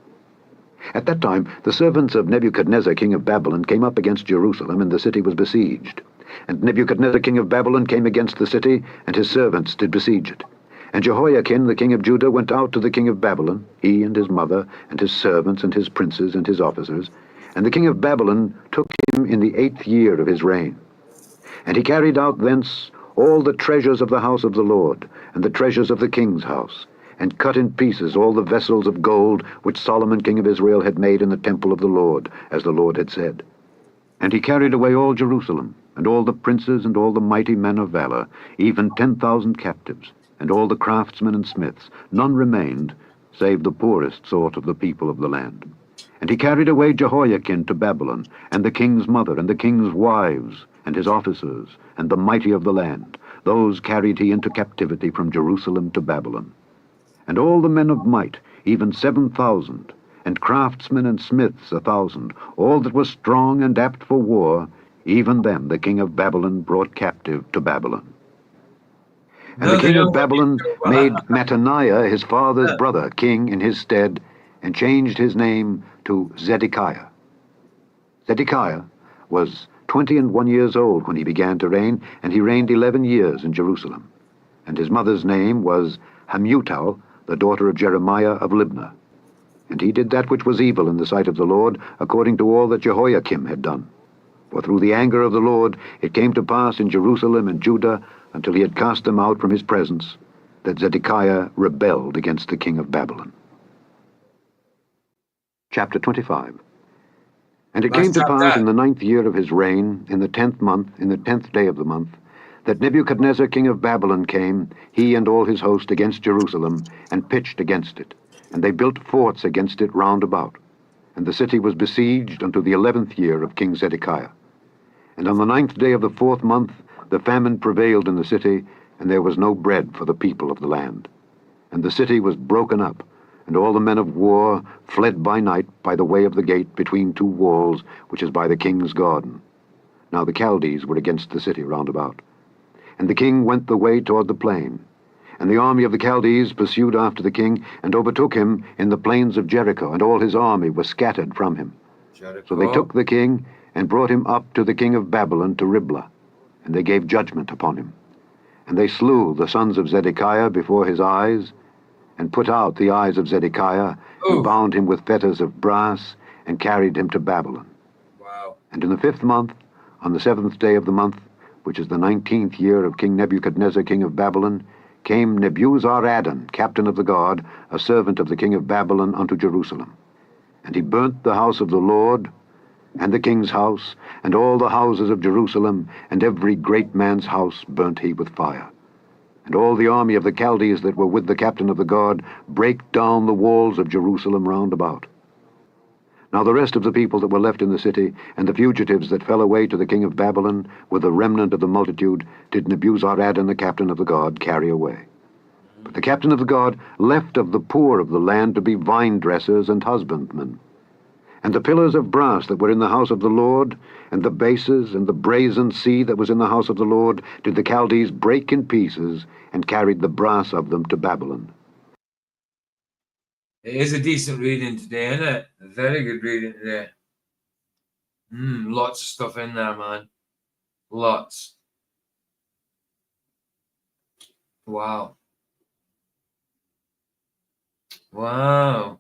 Speaker 6: At that time the servants of Nebuchadnezzar king of Babylon came up against Jerusalem, and the city was besieged. And Nebuchadnezzar king of Babylon came against the city, and his servants did besiege it. And Jehoiakim the king of Judah went out to the king of Babylon, he and his mother, and his servants, and his princes, and his officers. And the king of Babylon took him in the 8th year of his reign. And he carried out thence all the treasures of the house of the Lord, and the treasures of the king's house, and cut in pieces all the vessels of gold which Solomon king of Israel had made in the temple of the Lord, as the Lord had said. And he carried away all Jerusalem, and all the princes, and all the mighty men of valor, even 10,000 captives, and all the craftsmen and smiths. None remained, save the poorest sort of the people of the land. And he carried away Jehoiakim to Babylon, and the king's mother, and the king's wives, and his officers, and the mighty of the land. Those carried he into captivity from Jerusalem to Babylon. And all the men of might, even 7,000, and craftsmen and smiths 1,000, all that was strong and apt for war, even them the king of Babylon brought captive to Babylon. And the king of Babylon made Mattaniah his father's brother king in his stead, and changed his name to Zedekiah. Zedekiah was 21 years old when he began to reign, and he reigned 11 years in Jerusalem. And his mother's name was Hamutal, the daughter of Jeremiah of Libnah. And he did that which was evil in the sight of the Lord, according to all that Jehoiakim had done. For through the anger of the Lord it came to pass in Jerusalem and Judah, until he had cast them out from his presence, that Zedekiah rebelled against the king of Babylon. Chapter 25. And it came to pass in the 9th year of his reign, in the 10th month, in the 10th day of the month, that Nebuchadnezzar king of Babylon came, he and all his host, against Jerusalem, and pitched against it. And they built forts against it round about. And the city was besieged unto the 11th year of King Zedekiah. And on the 9th day of the 4th month the famine prevailed in the city, and there was no bread for the people of the land. And the city was broken up, and all the men of war fled by night by the way of the gate between 2 walls, which is by the king's garden. Now the Chaldees were against the city round about. And the king went the way toward the plain. And the army of the Chaldees pursued after the king, and overtook him in the plains of Jericho, and all his army was scattered from him. So they took the king, and brought him up to the king of Babylon to Riblah, and they gave judgment upon him. And they slew the sons of Zedekiah before his eyes, and put out the eyes of Zedekiah, and bound him with fetters of brass, and carried him to Babylon.
Speaker 5: Wow.
Speaker 6: And in the 5th month, on the 7th day of the month, which is the 19th year of King Nebuchadnezzar king of Babylon, came Nebuzaradan, captain of the guard, a servant of the king of Babylon, unto Jerusalem. And he burnt the house of the Lord, and the king's house, and all the houses of Jerusalem, and every great man's house burnt he with fire. And all the army of the Chaldees that were with the captain of the guard brake down the walls of Jerusalem round about. Now the rest of the people that were left in the city, and the fugitives that fell away to the king of Babylon, with the remnant of the multitude, did Nebuzaradan the captain of the guard carry away. But the captain of the guard left of the poor of the land to be vine dressers and husbandmen. And the pillars of brass that were in the house of the Lord, and the bases, and the brazen sea that was in the house of the Lord, did the Chaldees break in pieces, and carried the brass of them to Babylon.
Speaker 5: It is a decent reading today, isn't it? A very good reading today. Lots of stuff in there, man. Lots. Wow. Wow.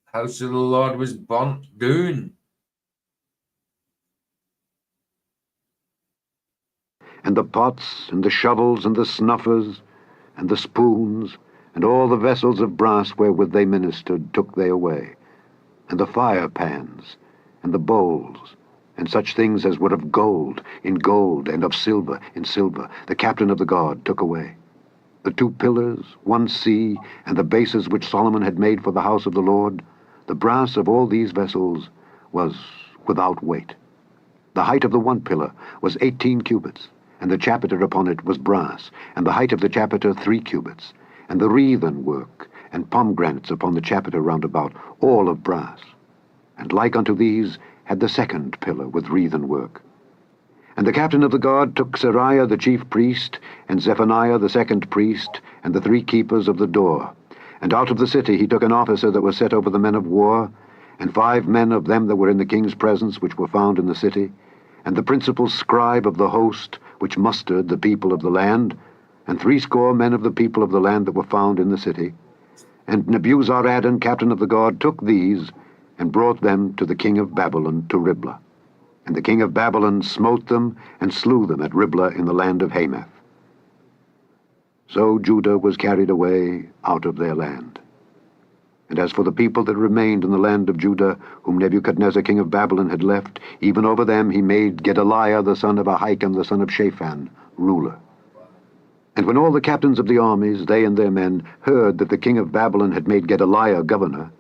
Speaker 5: House of the Lord was burnt down.
Speaker 6: And the pots, and the shovels, and the snuffers, and the spoons, and all the vessels of brass wherewith they ministered took they away, and the fire pans, and the bowls, and such things as were of gold, in gold, and of silver, in silver, the captain of the guard took away. The 2 pillars, 1 sea, and the bases which Solomon had made for the house of the Lord, the brass of all these vessels was without weight. The height of the 1 pillar was 18 cubits, and the chapiter upon it was brass, and the height of the chapiter 3 cubits, and the wreathen work, and pomegranates upon the chapiter round about, all of brass. And like unto these had the 2nd pillar with wreathen work. And the captain of the guard took Seraiah the chief priest, and Zephaniah the 2nd priest, and the 3 keepers of the door. And out of the city he took an officer that was set over the men of war, and 5 men of them that were in the king's presence, which were found in the city. and the principal scribe of the host which mustered the people of the land, and 80 men of the people of the land that were found in the city. And Nebuzaradan, captain of the guard, took these, and brought them to the king of Babylon to Riblah. And the king of Babylon smote them, and slew them at Riblah in the land of Hamath. So Judah was carried away out of their land. And as for the people that remained in the land of Judah, whom Nebuchadnezzar king of Babylon had left, even over them he made Gedaliah the son of Ahikam the son of Shaphan ruler. And when all the captains of the armies, they and their men, heard that the king of Babylon had made Gedaliah governor,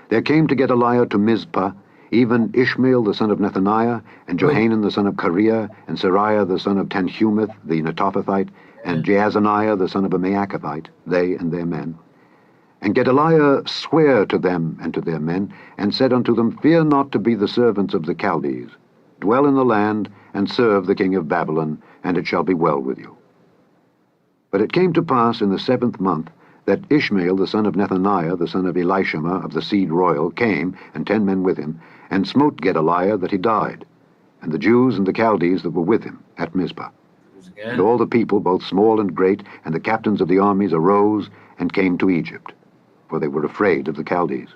Speaker 6: there came to Gedaliah to Mizpah even Ishmael the son of Nethaniah, and Johanan the son of Kareah, and Seraiah the son of Tanhumeth the Netophathite, and Jaazaniah the son of a Maacathite, they and their men. And Gedaliah sware to them and to their men, and said unto them, Fear not to be the servants of the Chaldees. Dwell in the land, and serve the king of Babylon, and it shall be well with you. But it came to pass in the 7th month, that Ishmael the son of Nethaniah, the son of Elishama of the seed royal, came, and 10 men with him, and smote Gedaliah that he died, and the Jews and the Chaldees that were with him at Mizpah. And all the people, both small and great, and the captains of the armies arose and came to Egypt, for they were afraid of the Chaldees.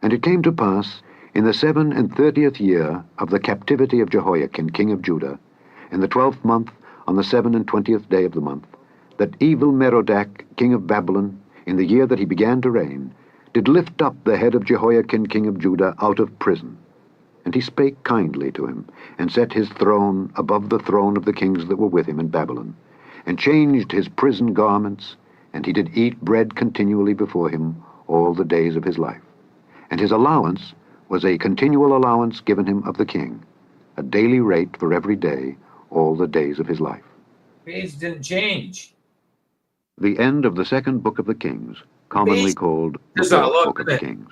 Speaker 6: And it came to pass, in the 37th year of the captivity of Jehoiakim king of Judah, in the 12th month, on the 27th day of the month, that evil Merodach king of Babylon, in the year that he began to reign, did lift up the head of Jehoiakim king of Judah out of prison. And he spake kindly to him, and set his throne above the throne of the kings that were with him in Babylon, and changed his prison garments, and he did eat bread continually before him all the days of his life. And his allowance was a continual allowance given him of the king, a daily rate for every day, all the days of his life.
Speaker 5: Things didn't change.
Speaker 6: The end of the 2nd book of the Kings, commonly called the
Speaker 5: There's not a
Speaker 6: 4th
Speaker 5: lot,
Speaker 6: book of
Speaker 5: is
Speaker 6: the
Speaker 5: it?
Speaker 6: Kings.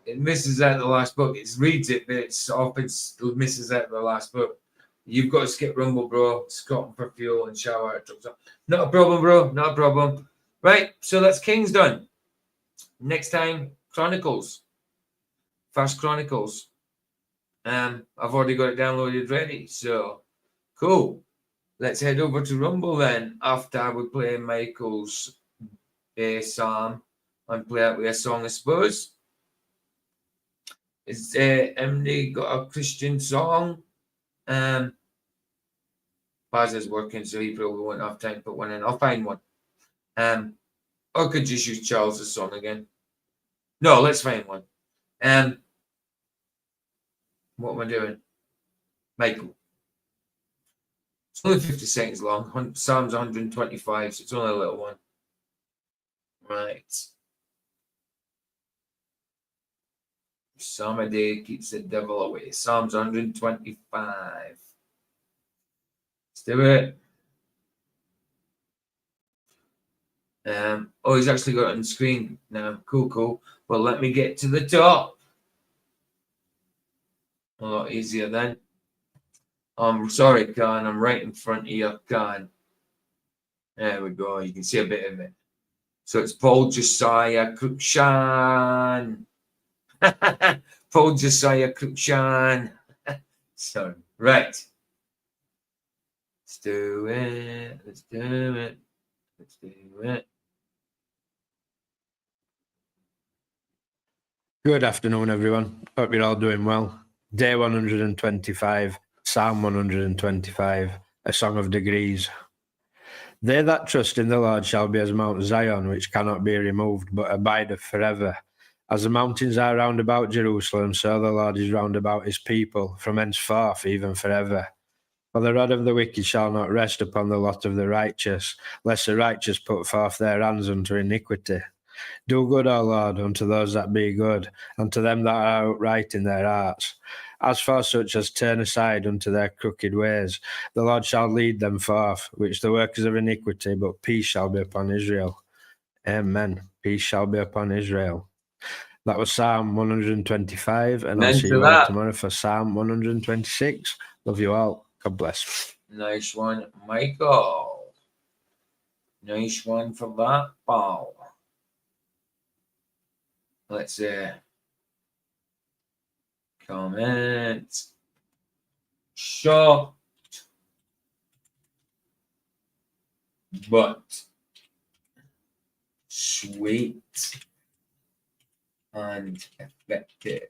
Speaker 5: It misses out the last book. It reads it, but it's often misses out the last book. You've got to skip Rumble, bro. Scotland for fuel and shower. Not a problem, bro. Not a problem. Right, so that's Kings done. Next time, Chronicles. First Chronicles. I've already got it downloaded ready, so cool. Let's head over to Rumble then. After we play Michael's psalm and play out with a song, I suppose. Is Emily got a Christian song? Baz is working, so he probably won't have time to put one in. I'll find one. Or I could just use Charles's song again. No, let's find one. What am I doing? Michael. It's only 50 seconds long. Psalm's 125, so it's only a little one. Right. Psalm a day keeps the devil away. Psalms 125. Let's do it. Oh, he's actually got it on the screen now. Cool. Well, let me get to the top. A lot easier then. I'm sorry, Khan. I'm right in front of you, Khan. There we go. You can see a bit of it. So it's Paul Josiah Cruikshank. Paul Josiah Cruikshank. So, right. Let's do it. Let's do it. Let's do it.
Speaker 7: Good afternoon, everyone. Hope you're all doing well. Day 125, Psalm 125, a song of degrees. They that trust in the Lord shall be as Mount Zion, which cannot be removed, but abideth forever. As the mountains are round about Jerusalem, so the Lord is round about his people, from henceforth even forever. For the rod of the wicked shall not rest upon the lot of the righteous, lest the righteous put forth their hands unto iniquity. Do good, O Lord, unto those that be good, and to them that are upright in their hearts. As for such as turn aside unto their crooked ways, the Lord shall lead them forth, which the workers of iniquity, but peace shall be upon Israel. Amen. Peace shall be upon Israel. That was Psalm 125, and I'll see you all tomorrow for Psalm 126. Love you all. God bless.
Speaker 5: Nice one, Michael. Nice one for that, Paul. Let's comment. short but sweet and effective.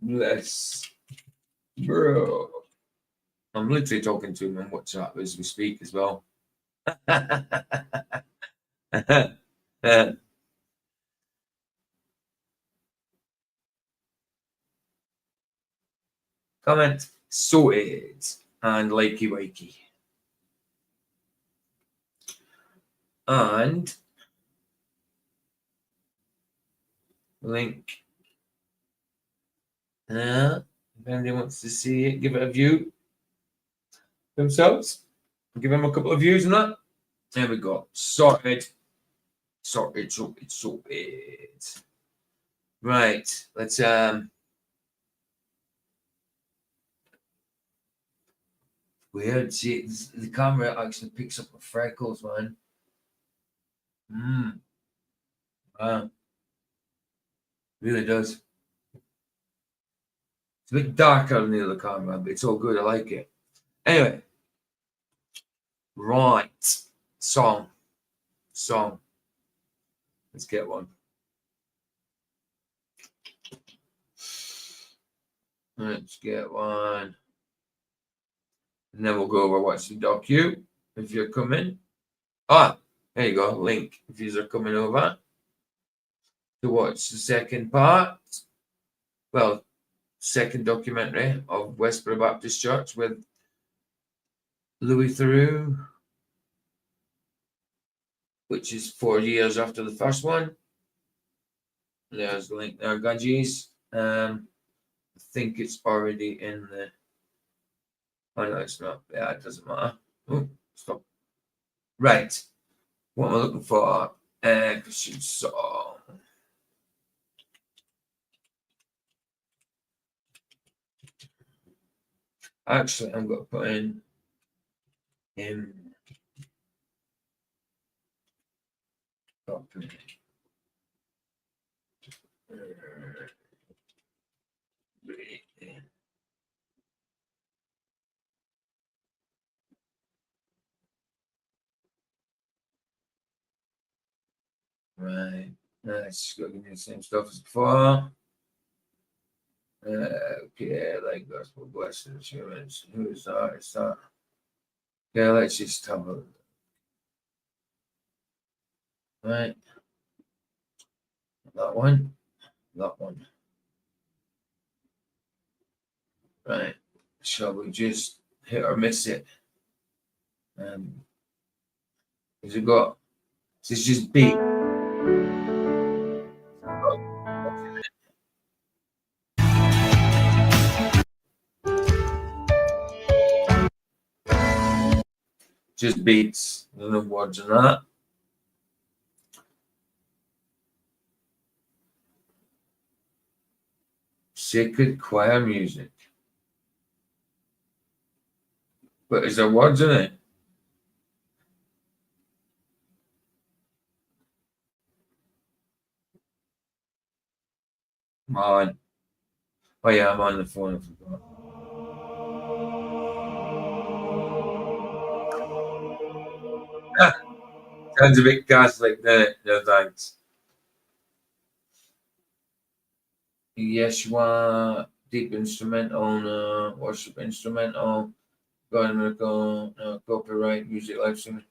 Speaker 5: Bless, bro. I'm literally talking to him on WhatsApp as we speak as well. Comment sorted and likey wakey. And link. If anybody wants to see it, give it a view themselves. Give them a couple of views on that. There we go. Sorted. Sorted. Right. Let's weird. See, the camera actually picks up the freckles, man. Wow. Really does. It's a bit darker than the other camera, but it's all good. I like it. Anyway. Right. Song. Let's get one. Let's get one. And then we'll go over watch the docu if you're coming. There you go. Link if you're coming over to watch the second part. Well, second documentary of Westboro Baptist Church with Louis Theroux, which is 4 years after the first one. There's the link there, Gadgies. I think it's already in the. Oh no, it's not. Yeah, it doesn't matter. Oh, stop. Right. What am I looking for? Christian song. Actually, I'm going to put in him. Copy. Right. It's just going to give me the same stuff as before. Okay, like gospel blessings, humans. Who is that? Is that? Yeah, let's just have a. Right. That one. Right. Shall we just hit or miss it? Has it got? This is just beat. Just beats. No words in that. Sacred choir music. But is there words in it? Come on. Oh yeah, I'm on the phone. I forgot. Sounds a bit Catholic, doesn't it? No thanks. Yeshua, deep instrumental, no. Worship instrumental. God and miracle, no. Copyright, music live streaming.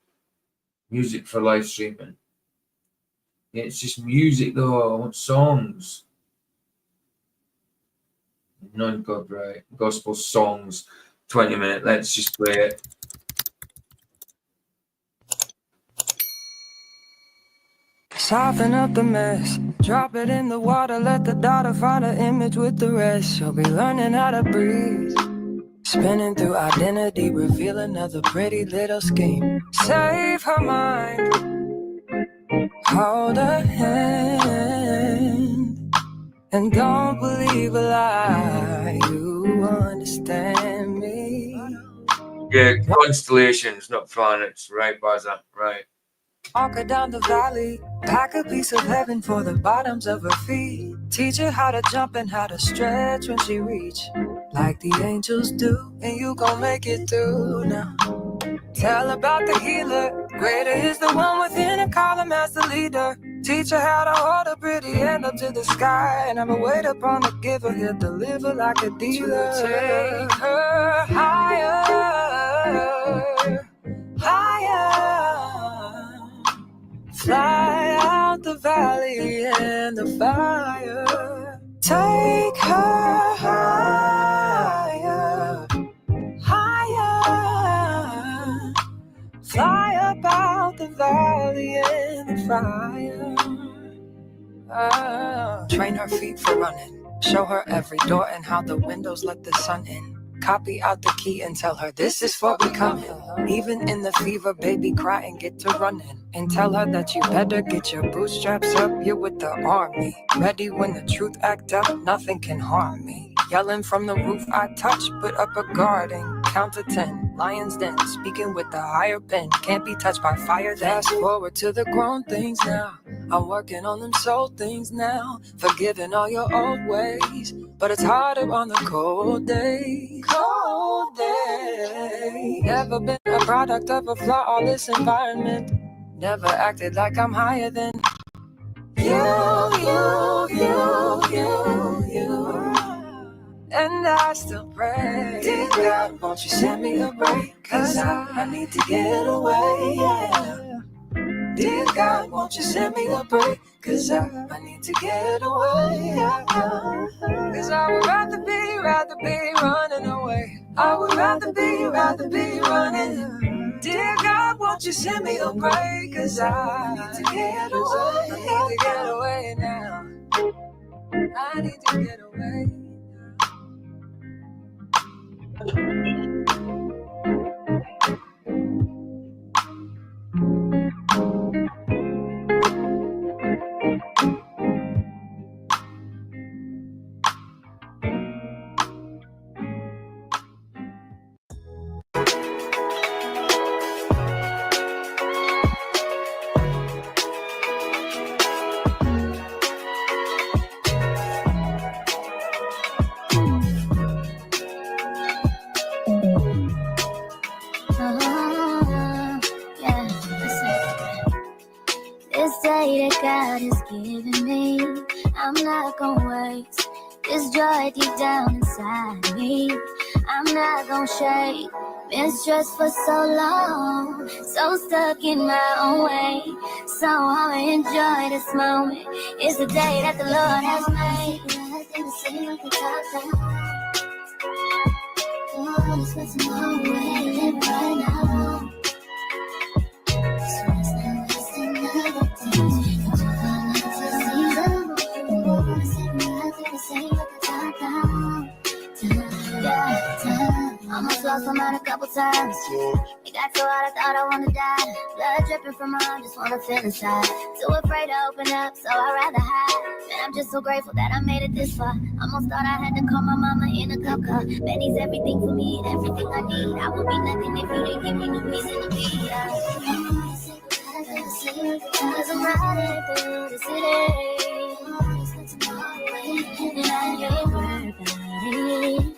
Speaker 5: Music for live streaming. Yeah, it's just music though. I want songs. Non-copyright. Gospel songs. 20 minutes. Let's just play it.
Speaker 8: Soften up the mess, drop it in the water, let the daughter find her image with the rest. She'll be learning how to breathe, spinning through identity, reveal another pretty little scheme. Save her mind, hold her hand, and don't believe a lie, you understand me.
Speaker 5: Yeah, constellations, not planets, right, Baza? Right.
Speaker 8: Walk her down the valley, pack a piece of heaven for the bottoms of her feet. Teach her how to jump and how to stretch when she reach, like the angels do, and you gon' make it through now. Tell about the healer. Greater is the one within and call him as the leader. Teach her how to hold a pretty hand up to the sky and never wait upon the giver. He'll deliver like a dealer. Take her higher, higher. Fly out the valley and the fire. Take her higher, higher. Fly up out the valley and the fire. Train her feet for running. Show her every door and how the windows let the sun in. Copy out the key and tell her this is for becoming. Even in the fever, baby, cry and get to running. And tell her that you better get your bootstraps up. You're with the army. Ready when the truth act up, nothing can harm me. Yelling from the roof I touch, put up a guard and count to 10. Lions den, speaking with the higher pen. Can't be touched by fire. Fast forward to the grown things now. I'm working on them soul things now. Forgiving all your old ways, but it's harder on the cold days. Cold day. Never been a product of a flawless environment. Never acted like I'm higher than you. And I still pray, dear God, won't you send me a break? Cause I need to get away, yeah. Dear God, won't you send me a break? Cause I need to get away, yeah. Cause I would rather be running away. I would rather be running. Dear God, won't you send me a break? Cause I need to get away. I need to get away now. I need to get away.
Speaker 9: This day that God has given me, I'm not gonna waste this joy deep down inside me. I'm not gonna shake, been stressed for so long, so stuck in my own way. So I'ma enjoy this moment. It's the day that the Lord has made. Nothing to say like the top down. Oh, it's for tomorrow, live right now. Almost lost my mind a couple times. It got so hot I thought I wanna die. Blood dripping from my arm, just wanna feel inside. Too afraid to open up, so I'd rather hide. And I'm just so grateful that I made it this far. Almost thought I had to call my mama in a cup car. Betty's everything for me and everything I need. I would be nothing if you didn't give me no reason to be. Cause I'm riding through the city, and I ain't worried about it.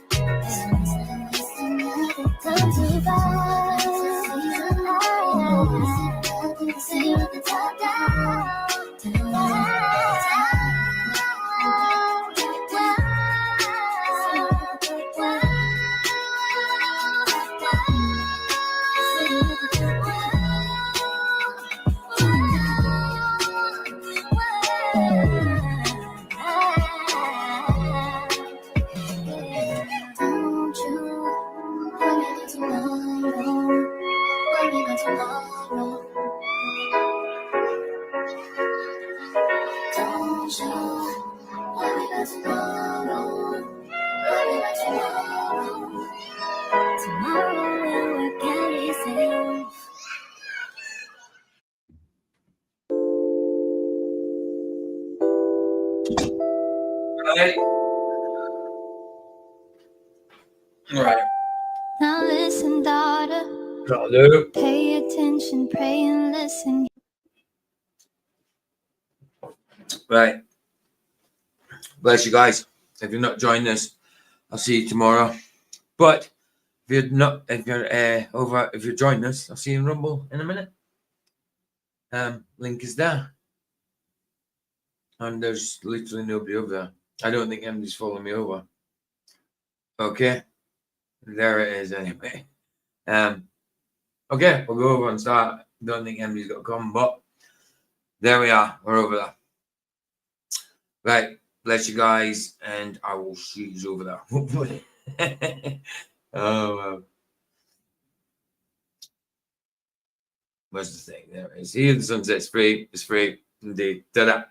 Speaker 9: Come too far, see with the top down.
Speaker 5: Right.
Speaker 9: Now listen, daughter.
Speaker 5: Hello.
Speaker 9: Pay attention, pray and listen.
Speaker 5: Right. Bless you guys. If you're not joining us, I'll see you tomorrow. But if you're joining us, I'll see you in Rumble in a minute. Link is there. And there's literally nobody over there. I don't think anybody's following me over. Okay. There it is anyway. Okay, we'll go over and start. Don't think anybody's got to come, but there we are. We're over there. Right. Bless you guys, and I will see you over there. Hopefully. Oh, where's the thing? There it is. Here the sunset's free. It's free. Indeed. Ta-da.